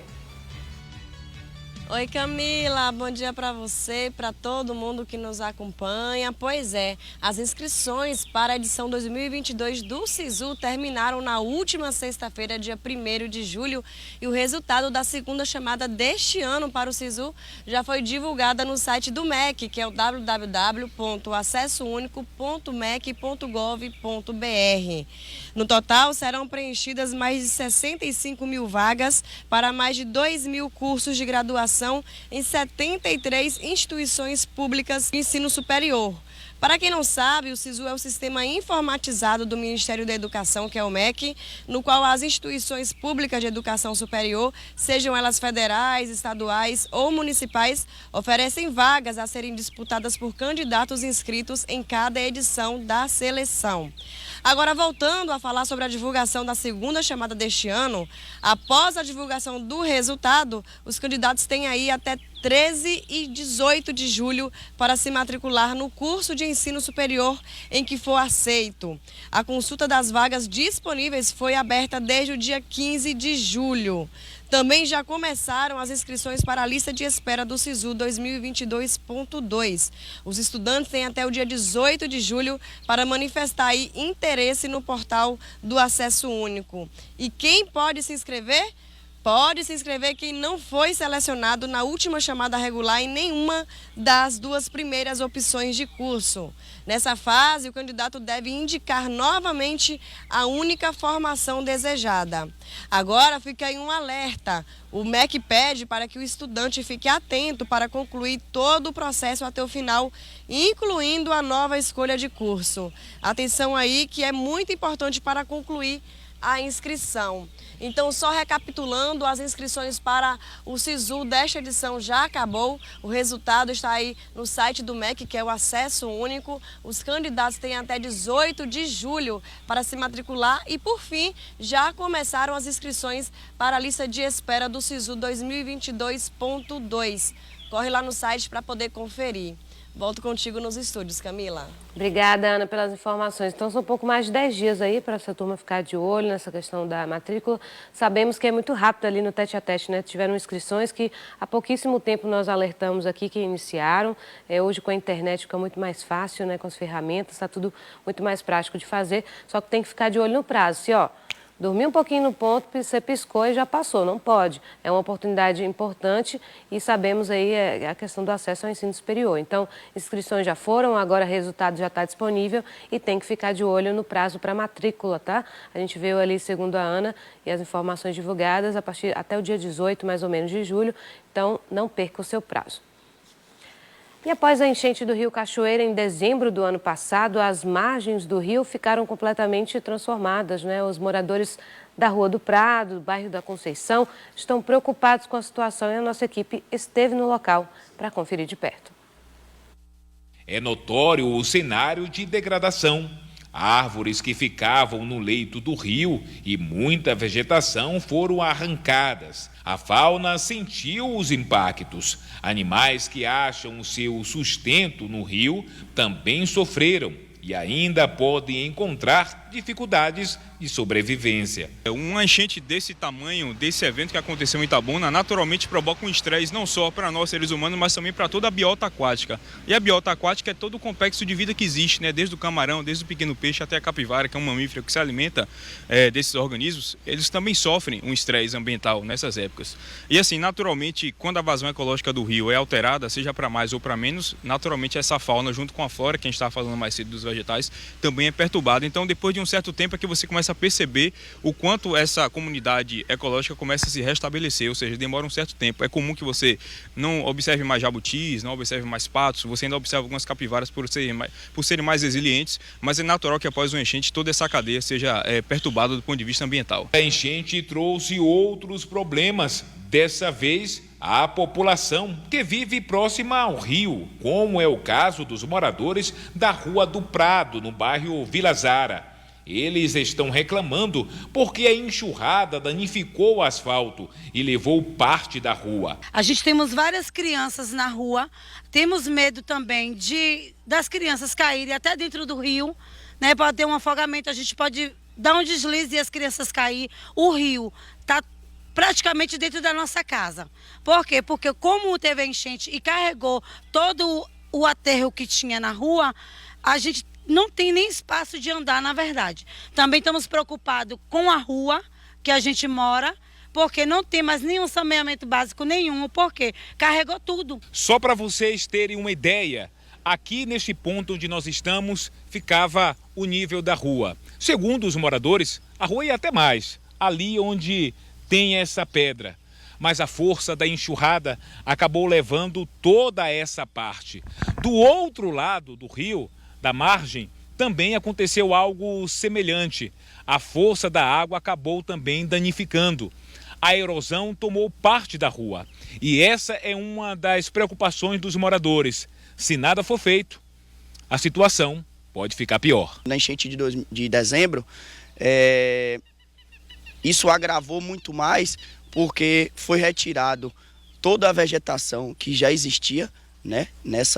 S12: Oi Camila, bom dia para você e para todo mundo que nos acompanha. Pois é, as inscrições para a edição 2022 do SISU terminaram na última sexta-feira, dia 1º de julho, e o resultado da segunda chamada deste ano para o SISU já foi divulgada no site do MEC, que é o www.acessounico.mec.gov.br. No total, serão preenchidas mais de 65 mil vagas para mais de 2 mil cursos de graduação em 73 instituições públicas de ensino superior. Para quem não sabe, o SISU é o sistema informatizado do Ministério da Educação, que é o MEC, no qual as instituições públicas de educação superior, sejam elas federais, estaduais ou municipais, oferecem vagas a serem disputadas por candidatos inscritos em cada edição da seleção. Agora, voltando a falar sobre a divulgação da segunda chamada deste ano, após a divulgação do resultado, os candidatos têm aí até 13 e 18 de julho para se matricular no curso de ensino superior em que for aceito. A consulta das vagas disponíveis foi aberta desde o dia 15 de julho. Também já começaram as inscrições para a lista de espera do SISU 2022.2. Os estudantes têm até o dia 18 de julho para manifestar aí interesse no portal do Acesso Único. E quem pode se inscrever? Pode se inscrever quem não foi selecionado na última chamada regular em nenhuma das duas primeiras opções de curso. Nessa fase, o candidato deve indicar novamente a única formação desejada. Agora fica aí um alerta. O MEC pede para que o estudante fique atento para concluir todo o processo até o final, incluindo a nova escolha de curso. Atenção aí que é muito importante para concluir a inscrição. Então, só recapitulando, as inscrições para o SISU desta edição já acabou. O resultado está aí no site do MEC, que é o Acesso Único. Os candidatos têm até 18 de julho para se matricular e, por fim, já começaram as inscrições para a lista de espera do SISU 2022.2. Corre lá no site para poder conferir. Volto contigo nos estúdios, Camila.
S1: Obrigada, Ana, pelas informações. Então, são um pouco mais de 10 dias aí para essa turma ficar de olho nessa questão da matrícula. Sabemos que é muito rápido ali no tete-a-tete, né? Tiveram inscrições que há pouquíssimo tempo nós alertamos aqui que iniciaram. Hoje, com a internet, fica muito mais fácil, né? Com as ferramentas, está tudo muito mais prático de fazer. Só que tem que ficar de olho no prazo. Se, dormir um pouquinho no ponto, você piscou e já passou, não pode. É uma oportunidade importante e sabemos aí a questão do acesso ao ensino superior. Então, inscrições já foram, agora o resultado já está disponível e tem que ficar de olho no prazo para matrícula, tá? A gente veio ali, segundo a Ana, e as informações divulgadas até o dia 18, mais ou menos, de julho. Então, não perca o seu prazo. E após a enchente do rio Cachoeira em dezembro do ano passado, as margens do rio ficaram completamente transformadas, né? Os moradores da Rua do Prado, do bairro da Conceição, estão preocupados com a situação e a nossa equipe esteve no local para conferir de perto.
S7: É notório o cenário de degradação. Árvores que ficavam no leito do rio e muita vegetação foram arrancadas. A fauna sentiu os impactos. Animais que acham o seu sustento no rio também sofreram e ainda podem encontrar dificuldades de sobrevivência.
S13: Uma enchente desse tamanho, desse evento que aconteceu em Itabuna, naturalmente provoca um estresse não só para nós seres humanos, mas também para toda a biota aquática. E a biota aquática é todo o complexo de vida que existe, né? Desde o camarão, desde o pequeno peixe até a capivara, que é um mamífero que se alimenta desses organismos, eles também sofrem um estresse ambiental nessas épocas. E assim, naturalmente, quando a vazão ecológica do rio é alterada, seja para mais ou para menos, naturalmente essa fauna, junto com a flora, que a gente estava falando mais cedo dos vegetais, também é perturbada. Então, depois de um certo tempo é que você começa a perceber o quanto essa comunidade ecológica começa a se restabelecer, ou seja, demora um certo tempo. É comum que você não observe mais jabutis, não observe mais patos, você ainda observa algumas capivaras por serem mais resilientes, mas é natural que após uma enchente toda essa cadeia seja perturbada do ponto de vista ambiental.
S7: A enchente trouxe outros problemas, dessa vez a população que vive próxima ao rio, como é o caso dos moradores da Rua do Prado, no bairro Vila Zara. Eles estão reclamando porque a enxurrada danificou o asfalto e levou parte da rua.
S14: A gente temos várias crianças na rua, temos medo também das crianças caírem até dentro do rio, né? Pode ter um afogamento, a gente pode dar um deslize e as crianças caírem. O rio está praticamente dentro da nossa casa. Por quê? Porque como teve a enchente e carregou todo o aterro que tinha na rua, a gente não tem nem espaço de andar, na verdade. Também estamos preocupados com a rua que a gente mora, porque não tem mais nenhum saneamento básico nenhum, porque carregou tudo.
S7: Só para vocês terem uma ideia, aqui neste ponto onde nós estamos, ficava o nível da rua. Segundo os moradores, a rua ia até mais, ali onde tem essa pedra. Mas a força da enxurrada acabou levando toda essa parte. Do outro lado do rio, da margem, também aconteceu algo semelhante. A força da água acabou também danificando. A erosão tomou parte da rua. E essa é uma das preocupações dos moradores. Se nada for feito, a situação pode ficar pior.
S15: Na enchente de dezembro, isso agravou muito mais porque foi retirado toda a vegetação que já existia, né, nas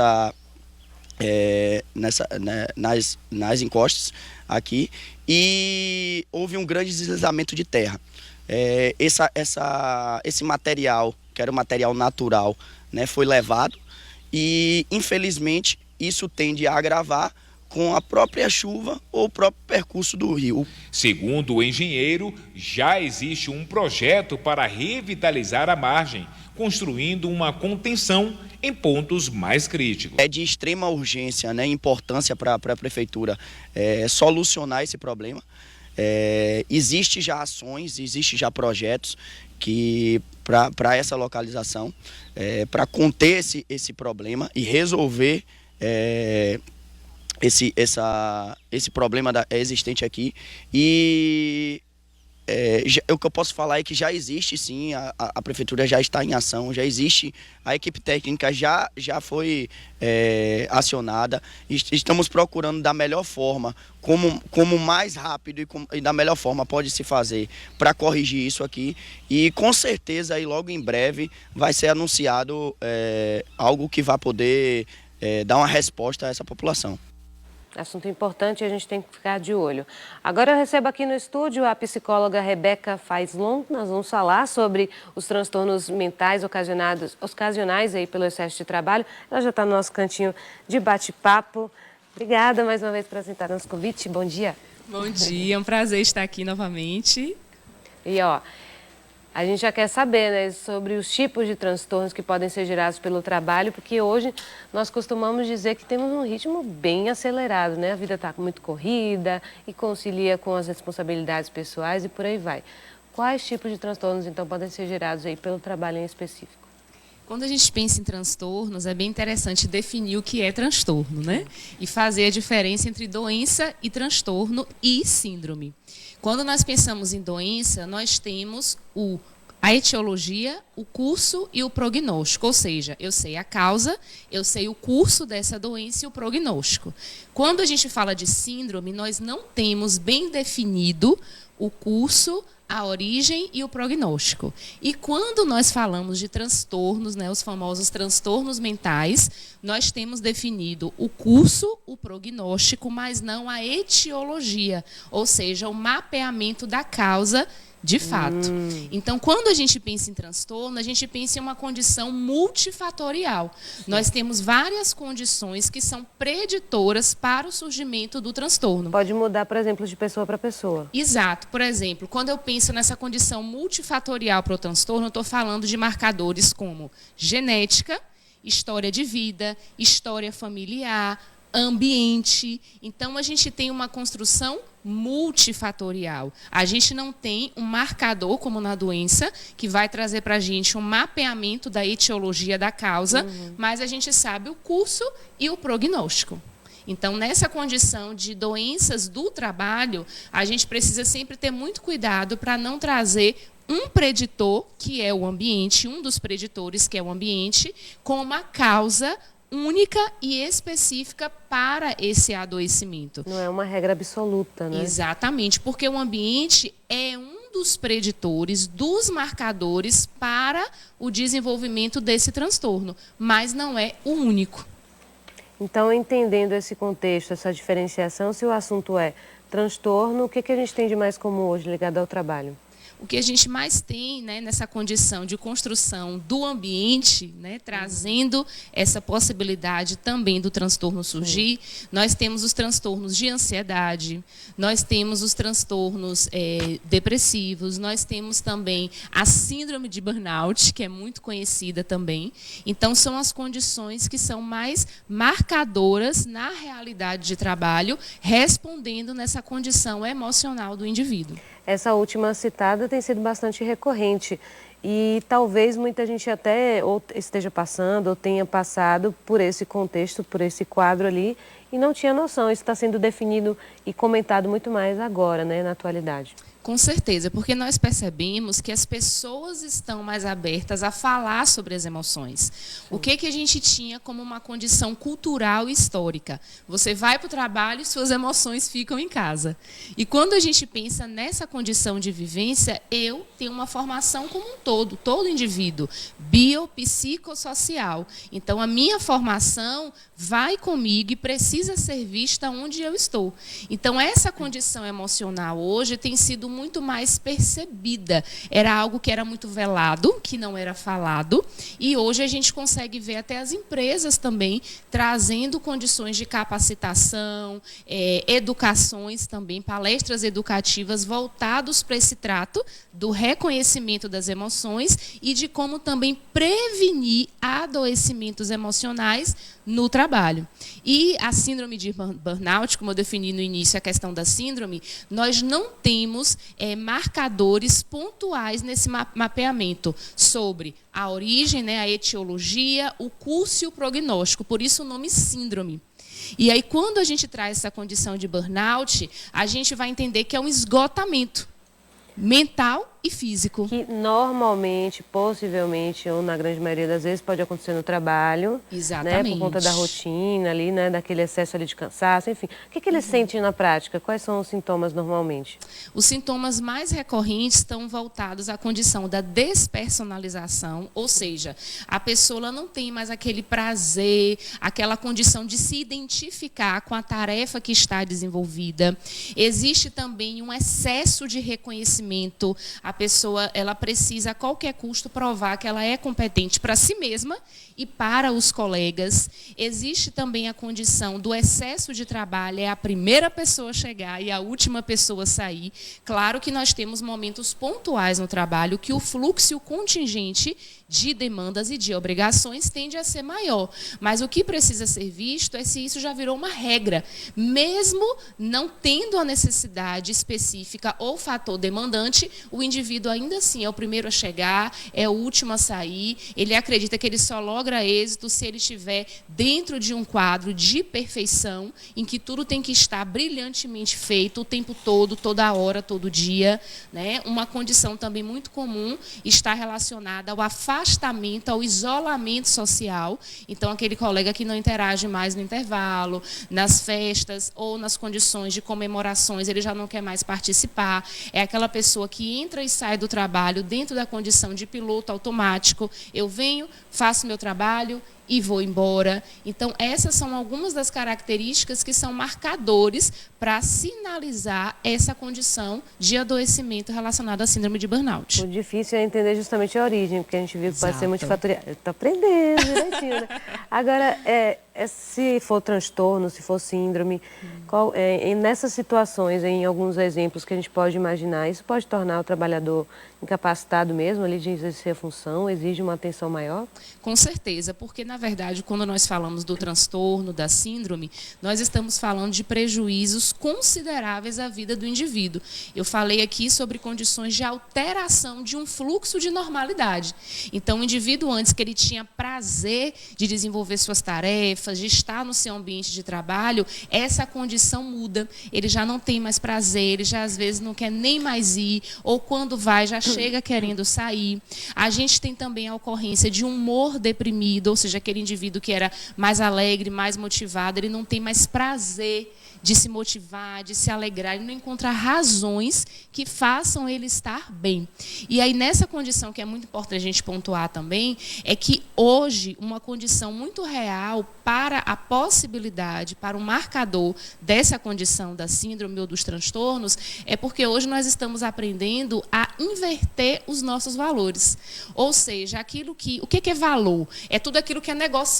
S15: encostas aqui, e houve um grande deslizamento de terra. Esse material, que era o material natural, né, foi levado e, infelizmente, isso tende a agravar com a própria chuva ou o próprio percurso do rio.
S7: Segundo o engenheiro, já existe um projeto para revitalizar a margem, construindo uma contenção em pontos mais críticos.
S15: É de extrema urgência, né, importância para a prefeitura solucionar esse problema. Existe já ações, existe já projetos que para essa localização, para conter esse problema e resolver esse problema existente aqui. E o que eu posso falar é que já existe sim, a prefeitura já está em ação, já existe, a equipe técnica já foi acionada. Estamos procurando da melhor forma, como mais rápido e da melhor forma pode se fazer para corrigir isso aqui. E com certeza aí logo em breve vai ser anunciado algo que vai poder dar uma resposta a essa população.
S1: Assunto importante e a gente tem que ficar de olho. Agora eu recebo aqui no estúdio a psicóloga Rebeca Faislon. Nós vamos falar sobre os transtornos mentais ocasionais aí pelo excesso de trabalho. Ela já está no nosso cantinho de bate-papo. Obrigada mais uma vez por aceitar nosso convite. Bom dia.
S16: Bom dia, é um prazer estar aqui novamente.
S1: E a gente já quer saber, né, sobre os tipos de transtornos que podem ser gerados pelo trabalho, porque hoje nós costumamos dizer que temos um ritmo bem acelerado, né? A vida está muito corrida e concilia com as responsabilidades pessoais e por aí vai. Quais tipos de transtornos, então, podem ser gerados aí pelo trabalho em específico?
S16: Quando a gente pensa em transtornos, é bem interessante definir o que é transtorno, né? E fazer a diferença entre doença e transtorno e síndrome. Quando nós pensamos em doença, nós temos a etiologia, o curso e o prognóstico. Ou seja, eu sei a causa, eu sei o curso dessa doença e o prognóstico. Quando a gente fala de síndrome, nós não temos bem definido o curso, a origem e o prognóstico. E quando nós falamos de transtornos, né, os famosos transtornos mentais, nós temos definido o curso, o prognóstico, mas não a etiologia, ou seja, o mapeamento da causa de fato. Então, quando a gente pensa em transtorno, a gente pensa em uma condição multifatorial. Nós temos várias condições que são preditoras para o surgimento do transtorno.
S1: Pode mudar, por exemplo, de pessoa para pessoa.
S16: Exato. Por exemplo, quando eu penso nessa condição multifatorial para o transtorno, eu estou falando de marcadores como genética, história de vida, história familiar, ambiente. Então, a gente tem uma construção multifatorial. A gente não tem um marcador, como na doença, que vai trazer para a gente um mapeamento da etiologia da causa, mas a gente sabe o curso e o prognóstico. Então, nessa condição de doenças do trabalho, a gente precisa sempre ter muito cuidado para não trazer um preditor, que é o ambiente, um dos preditores, que é o ambiente, como uma causa única e específica para esse adoecimento.
S1: Não é uma regra absoluta, né?
S16: Exatamente, porque o ambiente é um dos preditores, dos marcadores para o desenvolvimento desse transtorno, mas não é o único.
S1: Então, entendendo esse contexto, essa diferenciação, se o assunto é transtorno, o que a gente tem de mais comum hoje ligado ao trabalho?
S16: O que a gente mais tem, né, nessa condição de construção do ambiente, né, trazendo essa possibilidade também do transtorno surgir, nós temos os transtornos de ansiedade, nós temos os transtornos depressivos, nós temos também a síndrome de burnout, que é muito conhecida também. Então, são as condições que são mais marcadoras na realidade de trabalho, respondendo nessa condição emocional do indivíduo.
S1: Essa última citada tem sido bastante recorrente e talvez muita gente até ou esteja passando ou tenha passado por esse contexto, por esse quadro ali e não tinha noção. Isso está sendo definido e comentado muito mais agora, né, na atualidade.
S16: Com certeza, porque nós percebemos que as pessoas estão mais abertas a falar sobre as emoções. O que a gente tinha como uma condição cultural e histórica? Você vai para o trabalho e suas emoções ficam em casa. E quando a gente pensa nessa condição de vivência, eu tenho uma formação como um todo indivíduo, biopsicossocial. Então, a minha formação vai comigo e precisa ser vista onde eu estou. Então, essa condição emocional hoje tem sido muito mais percebida. Era algo que era muito velado, que não era falado, e hoje a gente consegue ver até as empresas também trazendo condições de capacitação, educações também, palestras educativas voltados para esse trato do reconhecimento das emoções e de como também prevenir adoecimentos emocionais no trabalho. E a síndrome de burnout, como eu defini no início a questão da síndrome, nós não temos marcadores pontuais nesse mapeamento sobre a origem, né, a etiologia, o curso e o prognóstico, por isso o nome síndrome. E aí, quando a gente traz essa condição de burnout, a gente vai entender que é um esgotamento mental e físico.
S1: Que normalmente, possivelmente, ou na grande maioria das vezes, pode acontecer no trabalho.
S16: Exatamente.
S1: Né, por conta da rotina ali, né, daquele excesso ali de cansaço, enfim. O que eles sentem na prática? Quais são os sintomas normalmente?
S16: Os sintomas mais recorrentes estão voltados à condição da despersonalização, ou seja, a pessoa ela não tem mais aquele prazer, aquela condição de se identificar com a tarefa que está desenvolvida. Existe também um excesso de reconhecimento. A pessoa ela precisa a qualquer custo provar que ela é competente para si mesma e para os colegas. Existe também a condição do excesso de trabalho, é a primeira pessoa a chegar e a última pessoa a sair. Claro que nós temos momentos pontuais no trabalho que o fluxo e o contingente de demandas e de obrigações tende a ser maior. Mas o que precisa ser visto é se isso já virou uma regra. Mesmo não tendo a necessidade específica ou fator demandante, o indivíduo ainda assim é o primeiro a chegar, é o último a sair. Ele acredita que ele só logra êxito se ele estiver dentro de um quadro de perfeição, em que tudo tem que estar brilhantemente feito o tempo todo, toda hora, todo dia, né? Uma condição também muito comum está relacionada ao afastamento, ao isolamento social. Então, aquele colega que não interage mais no intervalo, nas festas ou nas condições de comemorações, ele já não quer mais participar. É aquela pessoa que entra e sai do trabalho dentro da condição de piloto automático. Eu venho, faço meu trabalho e vou embora. Então, essas são algumas das características que são marcadores para sinalizar essa condição de adoecimento relacionado à síndrome de burnout.
S1: O difícil é entender justamente a origem, porque a gente viu que pode ser multifatorial. Eu estou aprendendo direitinho, né? Agora, se for transtorno, se for síndrome, nessas situações, em alguns exemplos que a gente pode imaginar, isso pode tornar o trabalhador incapacitado mesmo ali de exercer a função, exige uma atenção maior?
S16: Com certeza, porque, na verdade, quando nós falamos do transtorno, da síndrome, nós estamos falando de prejuízos consideráveis à vida do indivíduo. Eu falei aqui sobre condições de alteração de um fluxo de normalidade. Então, o indivíduo, antes que ele tinha prazer de desenvolver suas tarefas, de estar no seu ambiente de trabalho, essa condição muda. Ele já não tem mais prazer, ele já às vezes não quer nem mais ir, ou quando vai, já chega querendo sair. A gente tem também a ocorrência de um humor deprimido, ou seja, aquele indivíduo que era mais alegre, mais motivado, ele não tem mais prazer de se motivar, de se alegrar, ele não encontra razões que façam ele estar bem. E aí, nessa condição, que é muito importante a gente pontuar também, é que hoje, uma condição muito real para a possibilidade, para o marcador dessa condição da síndrome ou dos transtornos, é porque hoje nós estamos aprendendo a inverter os nossos valores. Ou seja, o que é valor? É tudo aquilo que é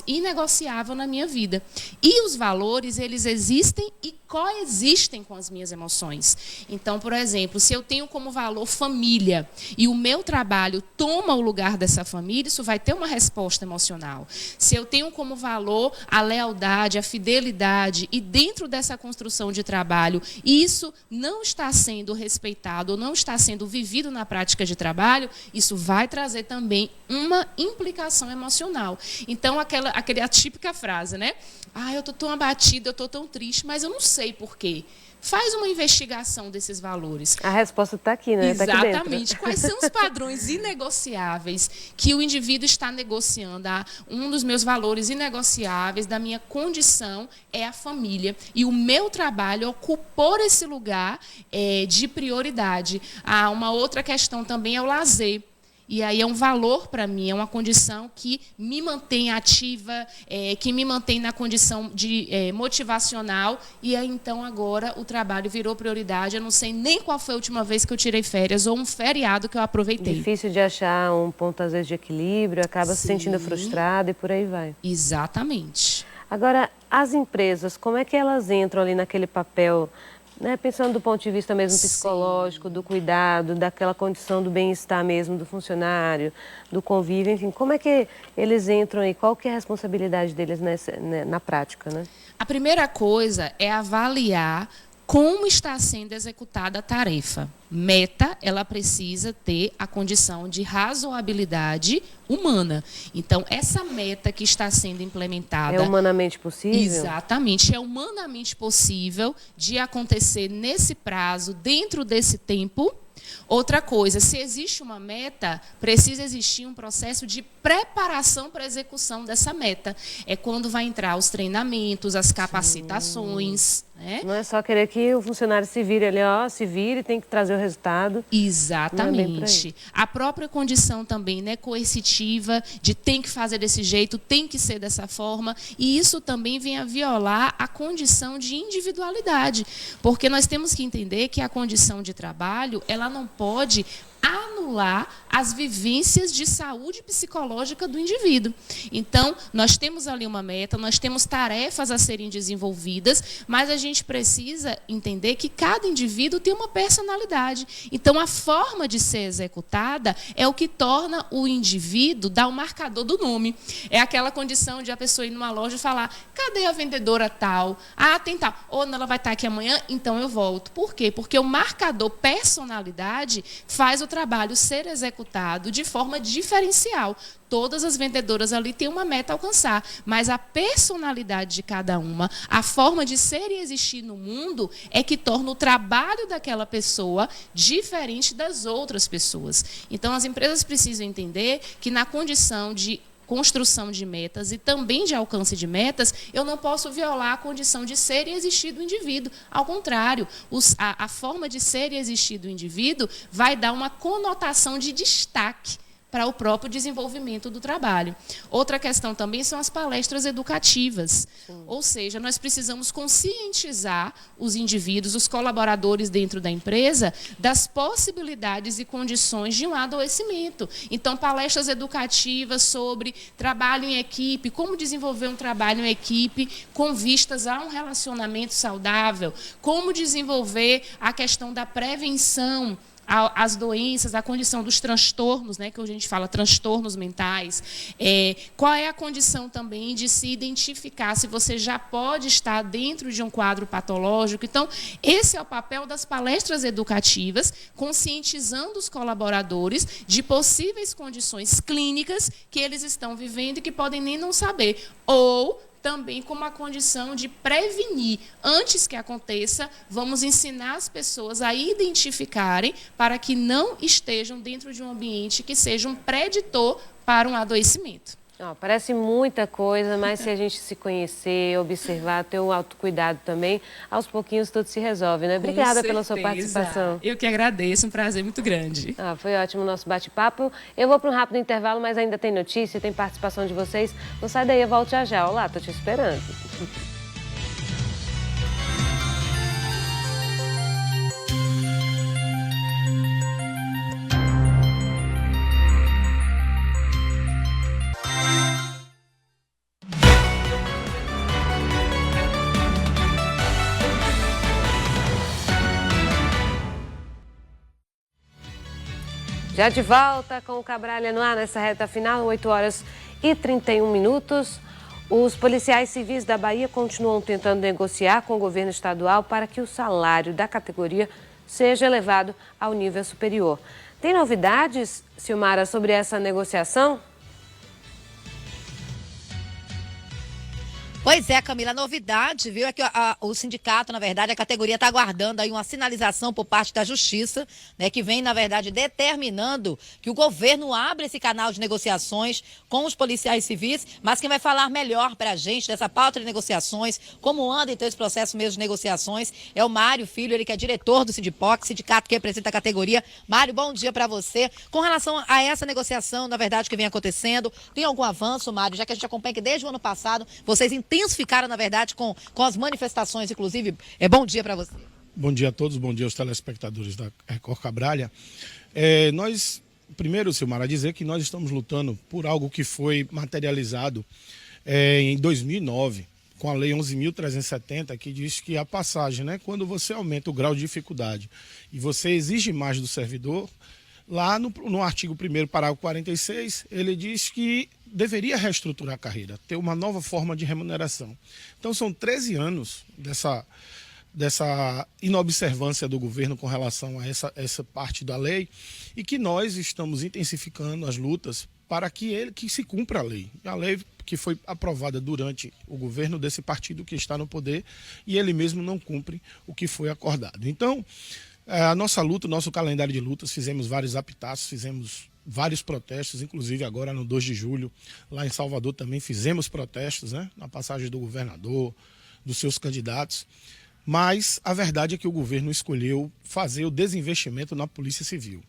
S16: inegociável na minha vida. E os valores, eles existem e coexistem com as minhas emoções. Então, por exemplo, se eu tenho como valor família e o meu trabalho toma o lugar dessa família, isso vai ter uma resposta emocional. Se eu tenho como valor a lealdade, a fidelidade, e dentro dessa construção de trabalho, isso não está sendo respeitado ou não está sendo vivido na prática de trabalho, isso vai trazer também uma implicação emocional. Então, a típica frase, né? Eu estou tão abatida, eu estou tão triste, mas eu não sei por quê. Faz uma investigação desses valores.
S1: A resposta está aqui, né?
S16: Exatamente.
S1: Tá aqui dentro.
S16: Quais são os padrões inegociáveis que o indivíduo está negociando? Um dos meus valores inegociáveis da minha condição é a família. E o meu trabalho ocupou esse lugar de prioridade. Uma outra questão também é o lazer. E aí é um valor para mim, é uma condição que me mantém ativa, que me mantém na condição de motivacional. E aí, então, agora o trabalho virou prioridade. Eu não sei nem qual foi a última vez que eu tirei férias ou um feriado que eu aproveitei.
S1: Difícil de achar um ponto, às vezes, de equilíbrio, acaba se sentindo frustrado e por aí vai.
S16: Exatamente.
S1: Agora, as empresas, como é que elas entram ali naquele papel, né, pensando do ponto de vista mesmo psicológico, do cuidado, daquela condição do bem-estar mesmo do funcionário, do convívio, enfim, como é que eles entram aí? Qual que é a responsabilidade deles na prática, né?
S16: A primeira coisa é avaliar como está sendo executada a tarefa. Meta, ela precisa ter a condição de razoabilidade humana. Então, essa meta que está sendo implementada...
S1: É humanamente possível?
S16: Exatamente. É humanamente possível de acontecer nesse prazo, dentro desse tempo. Outra coisa, se existe uma meta, precisa existir um processo de preparação para a execução dessa meta. É quando vai entrar os treinamentos, as capacitações. Né?
S1: Não é só querer que o funcionário se vire ali, se vire, tem que trazer o resultado.
S16: Exatamente. A própria condição também, né, coercitiva, de tem que fazer desse jeito, tem que ser dessa forma. E isso também vem a violar a condição de individualidade. Porque nós temos que entender que a condição de trabalho, ela não pode anular as vivências de saúde psicológica do indivíduo. Então, nós temos ali uma meta, nós temos tarefas a serem desenvolvidas, mas a gente precisa entender que cada indivíduo tem uma personalidade. Então, a forma de ser executada é o que torna o indivíduo dar o marcador do nome. É aquela condição de a pessoa ir numa loja e falar, cadê a vendedora tal? Tem tal. Ou ela vai estar aqui amanhã, então eu volto. Por quê? Porque o marcador personalidade faz o trabalho ser executado de forma diferencial. Todas as vendedoras ali têm uma meta a alcançar, mas a personalidade de cada uma, a forma de ser e existir no mundo é que torna o trabalho daquela pessoa diferente das outras pessoas. Então, as empresas precisam entender que na condição de construção de metas e também de alcance de metas, eu não posso violar a condição de ser e existir do indivíduo. Ao contrário, a forma de ser e existir do indivíduo vai dar uma conotação de destaque para o próprio desenvolvimento do trabalho. Outra questão também são as palestras educativas. Ou seja, nós precisamos conscientizar os indivíduos, os colaboradores dentro da empresa, das possibilidades e condições de um adoecimento. Então, palestras educativas sobre trabalho em equipe, como desenvolver um trabalho em equipe com vistas a um relacionamento saudável, como desenvolver a questão da prevenção as doenças, a condição dos transtornos, né, que a gente fala transtornos mentais, qual é a condição também de se identificar se você já pode estar dentro de um quadro patológico. Então, esse é o papel das palestras educativas, conscientizando os colaboradores de possíveis condições clínicas que eles estão vivendo e que podem nem não saber, ou também como a condição de prevenir. Antes que aconteça, vamos ensinar as pessoas a identificarem para que não estejam dentro de um ambiente que seja um preditor para um adoecimento.
S1: Parece muita coisa, mas se a gente se conhecer, observar, ter o autocuidado também, aos pouquinhos tudo se resolve, né? Obrigada pela sua participação.
S16: Eu que agradeço, um prazer muito grande.
S1: Foi ótimo o nosso bate-papo. Eu vou para um rápido intervalo, mas ainda tem notícia, tem participação de vocês. Não sai daí, eu volto já já. Olá, tô te esperando. Já de volta com o Cabralha no ar nessa reta final, 8 horas e 31 minutos. Os policiais civis da Bahia continuam tentando negociar com o governo estadual para que o salário da categoria seja elevado ao nível superior. Tem novidades, Silmara, sobre essa negociação?
S2: Pois é, Camila, a novidade, viu, é que o sindicato, na verdade, a categoria está aguardando aí uma sinalização por parte da Justiça, né, que vem, na verdade, determinando que o governo abra esse canal de negociações com os policiais civis, mas quem vai falar melhor para a gente dessa pauta de negociações, como anda então esse processo mesmo de negociações, é o Mário Filho, ele que é diretor do Sindipoc, sindicato que representa a categoria. Mário, bom dia para você. Com relação a essa negociação, na verdade, que vem acontecendo, tem algum avanço, Mário, já que a gente acompanha que desde o ano passado vocês intensificaram, na verdade, com as manifestações, inclusive. Bom dia para você.
S17: Bom dia a todos, bom dia aos telespectadores da Record Cabralha. Nós, primeiro, Silmara, dizer que nós estamos lutando por algo que foi materializado em 2009, com a Lei 11.370, que diz que a passagem, né, quando você aumenta o grau de dificuldade e você exige mais do servidor, lá no artigo 1º, parágrafo 46, ele diz que deveria reestruturar a carreira, ter uma nova forma de remuneração. Então são 13 anos dessa inobservância do governo com relação a essa parte da lei e que nós estamos intensificando as lutas para que se cumpra a lei. A lei que foi aprovada durante o governo desse partido que está no poder e ele mesmo não cumpre o que foi acordado. Então, a nossa luta, o nosso calendário de lutas, fizemos vários apitaços, fizemos vários protestos, inclusive agora no 2 de julho, lá em Salvador também fizemos protestos, né, na passagem do governador, dos seus candidatos, mas a verdade é que o governo escolheu fazer o desinvestimento na Polícia Civil.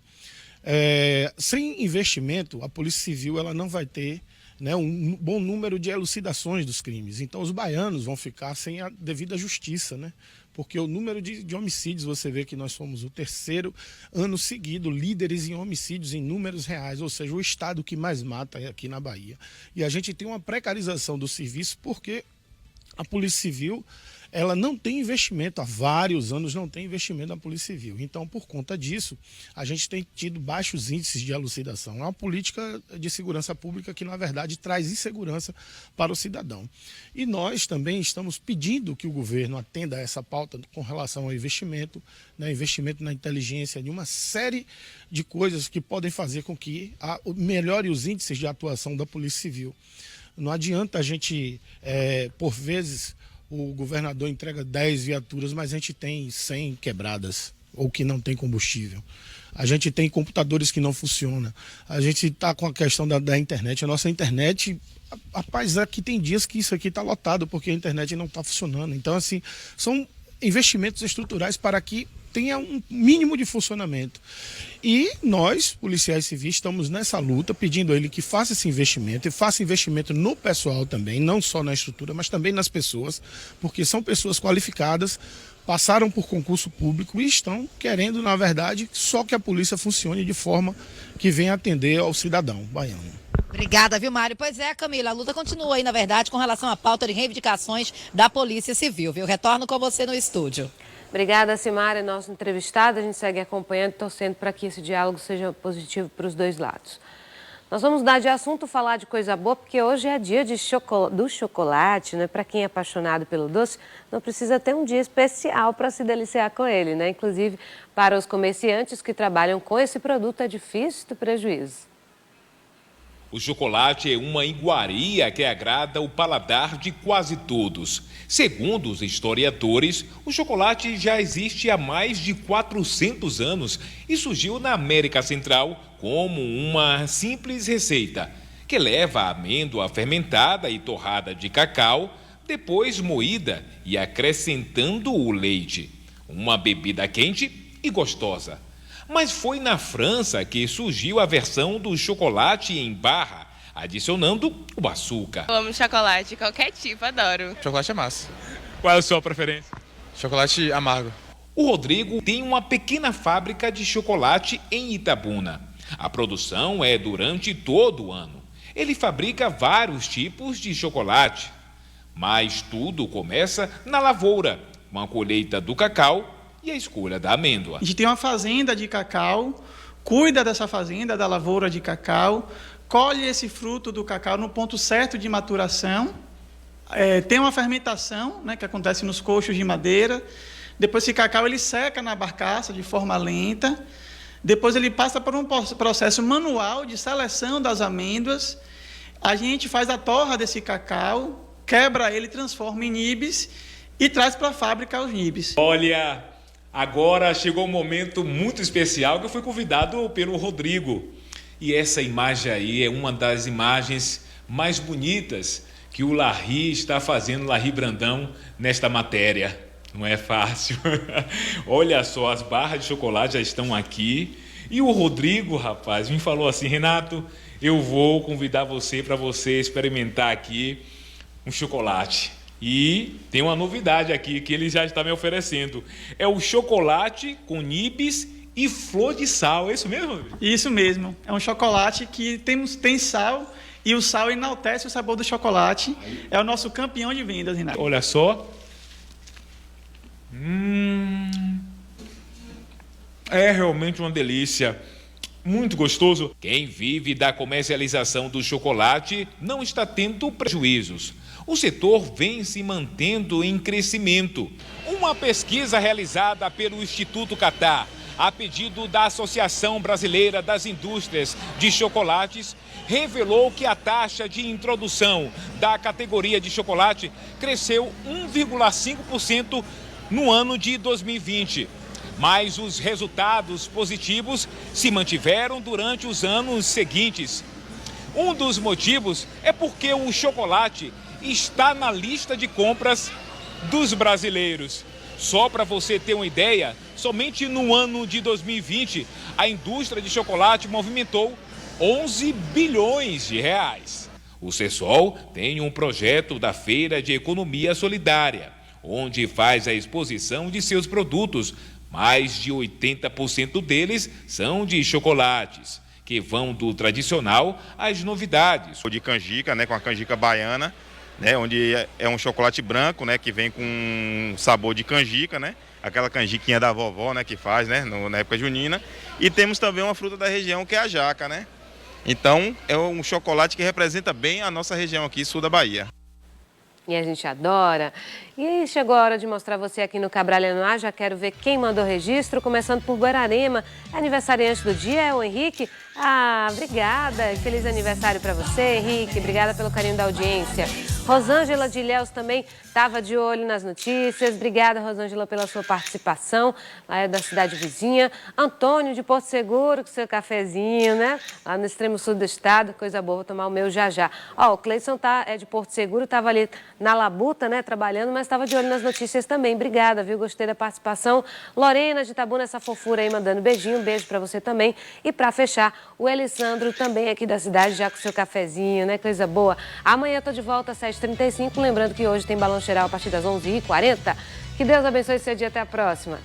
S17: Sem investimento, a Polícia Civil ela não vai ter, né, um bom número de elucidações dos crimes. Então os baianos vão ficar sem a devida justiça, né? Porque o número de homicídios, você vê que nós somos o 3º ano seguido líderes em homicídios em números reais, ou seja, o estado que mais mata é aqui na Bahia. E a gente tem uma precarização do serviço porque a Polícia Civil ela não tem investimento, há vários anos não tem investimento na Polícia Civil. Então, por conta disso, a gente tem tido baixos índices de elucidação. É uma política de segurança pública que, na verdade, traz insegurança para o cidadão. E nós também estamos pedindo que o governo atenda a essa pauta com relação ao investimento, né, investimento na inteligência, de uma série de coisas que podem fazer com que melhore os índices de atuação da Polícia Civil. Não adianta a gente, por vezes, o governador entrega 10 viaturas, mas a gente tem 100 quebradas ou que não tem combustível. A gente tem computadores que não funcionam. A gente está com a questão da internet. A nossa internet, rapaz, aqui tem dias que isso aqui está lotado porque a internet não está funcionando. Então, assim, são investimentos estruturais para que tenha um mínimo de funcionamento. E nós, policiais civis, estamos nessa luta, pedindo a ele que faça esse investimento e faça investimento no pessoal também, não só na estrutura, mas também nas pessoas, porque são pessoas qualificadas, passaram por concurso público e estão querendo, na verdade, só que a polícia funcione de forma que venha atender ao cidadão baiano.
S2: Obrigada, viu, Mário? Pois é, Camila, a luta continua aí, na verdade, com relação à pauta de reivindicações da Polícia Civil, viu? Retorno com você no estúdio.
S1: Obrigada, Silmara, nosso entrevistado. A gente segue acompanhando e torcendo para que esse diálogo seja positivo para os dois lados. Nós vamos mudar de assunto, falar de coisa boa, porque hoje é dia do chocolate, né? Para quem é apaixonado pelo doce, não precisa ter um dia especial para se deliciar com ele, né? Inclusive, para os comerciantes que trabalham com esse produto, é difícil ter prejuízo.
S7: O chocolate é uma iguaria que agrada o paladar de quase todos. Segundo os historiadores, o chocolate já existe há mais de 400 anos e surgiu na América Central como uma simples receita, que leva a amêndoa fermentada e torrada de cacau, depois moída e acrescentando o leite. Uma bebida quente e gostosa. Mas foi na França que surgiu a versão do chocolate em barra, adicionando o açúcar.
S18: Eu amo chocolate, qualquer tipo, adoro.
S19: Chocolate é massa.
S13: Qual é a sua preferência?
S19: Chocolate amargo.
S7: O Rodrigo tem uma pequena fábrica de chocolate em Itabuna. A produção é durante todo o ano. Ele fabrica vários tipos de chocolate. Mas tudo começa na lavoura, com a colheita do cacau e a escolha da amêndoa.
S20: A gente tem uma fazenda de cacau cuida dessa fazenda, da lavoura de cacau, colhe esse fruto do cacau no ponto certo de maturação, tem uma fermentação, né, que acontece nos coxos de madeira. Depois esse cacau ele seca na barcaça de forma lenta. Depois ele passa por um processo manual de seleção das amêndoas. A gente faz a torra desse cacau, quebra ele, transforma em nibs e traz para a fábrica os nibs.
S7: Olha, agora chegou um momento muito especial que eu fui convidado pelo Rodrigo. E essa imagem aí é uma das imagens mais bonitas que o Larry está fazendo, Larry Brandão, nesta matéria. Não é fácil. Olha só, as barras de chocolate já estão aqui. E o Rodrigo, rapaz, me falou assim: Renato, eu vou convidar você para você experimentar aqui um chocolate. E tem uma novidade aqui que ele já está me oferecendo. É o chocolate com nibs e flor de sal. É isso mesmo, Rodrigo?
S20: Isso mesmo. É um chocolate que tem sal e o sal enaltece o sabor do chocolate. É o nosso campeão de vendas, Renato.
S7: Olha só. É realmente uma delícia, muito gostoso. Quem vive da comercialização do chocolate não está tendo prejuízos. O setor vem se mantendo em crescimento. Uma pesquisa realizada pelo Instituto Catar, a pedido da Associação Brasileira das Indústrias de Chocolates, revelou que a taxa de introdução da categoria de chocolate cresceu 1,5% no ano de 2020. Mas os resultados positivos se mantiveram durante os anos seguintes. Um dos motivos é porque o chocolate está na lista de compras dos brasileiros. Só para você ter uma ideia, somente no ano de 2020, a indústria de chocolate movimentou 11 bilhões de reais. O Cesol tem um projeto da Feira de Economia Solidária, onde faz a exposição de seus produtos. Mais de 80% deles são de chocolates, que vão do tradicional às novidades.
S21: De canjica, né, com a canjica baiana, né, onde é um chocolate branco, né, que vem com sabor de canjica, né, aquela canjiquinha da vovó, né, que faz, né, na época junina. E temos também uma fruta da região, que é a jaca, né. Então, é um chocolate que representa bem a nossa região aqui, sul da Bahia.
S1: E a gente adora. E chegou a hora de mostrar você aqui no Cabralha no Ar. Já quero ver quem mandou registro, começando por Guararema. Aniversariante do dia é o Henrique. Ah, obrigada. Feliz aniversário para você, Henrique. Obrigada pelo carinho da audiência. Rosângela de Ilhéus também estava de olho nas notícias. Obrigada, Rosângela, pela sua participação. Lá é da cidade vizinha. Antônio de Porto Seguro, com seu cafezinho, né? Lá no extremo sul do estado. Coisa boa, vou tomar o meu já já. Ó, o Cleison é de Porto Seguro, estava ali na labuta, né, trabalhando, mas estava de olho nas notícias também. Obrigada, viu? Gostei da participação. Lorena de Itabuna, essa fofura aí, mandando beijinho. Um beijo para você também. E para fechar, o Elisandro também aqui da cidade, já com seu cafezinho, né? Coisa boa. Amanhã eu tô de volta às 7h35. Lembrando que hoje tem Balão Geral a partir das 11h40. Que Deus abençoe seu dia. Até a próxima.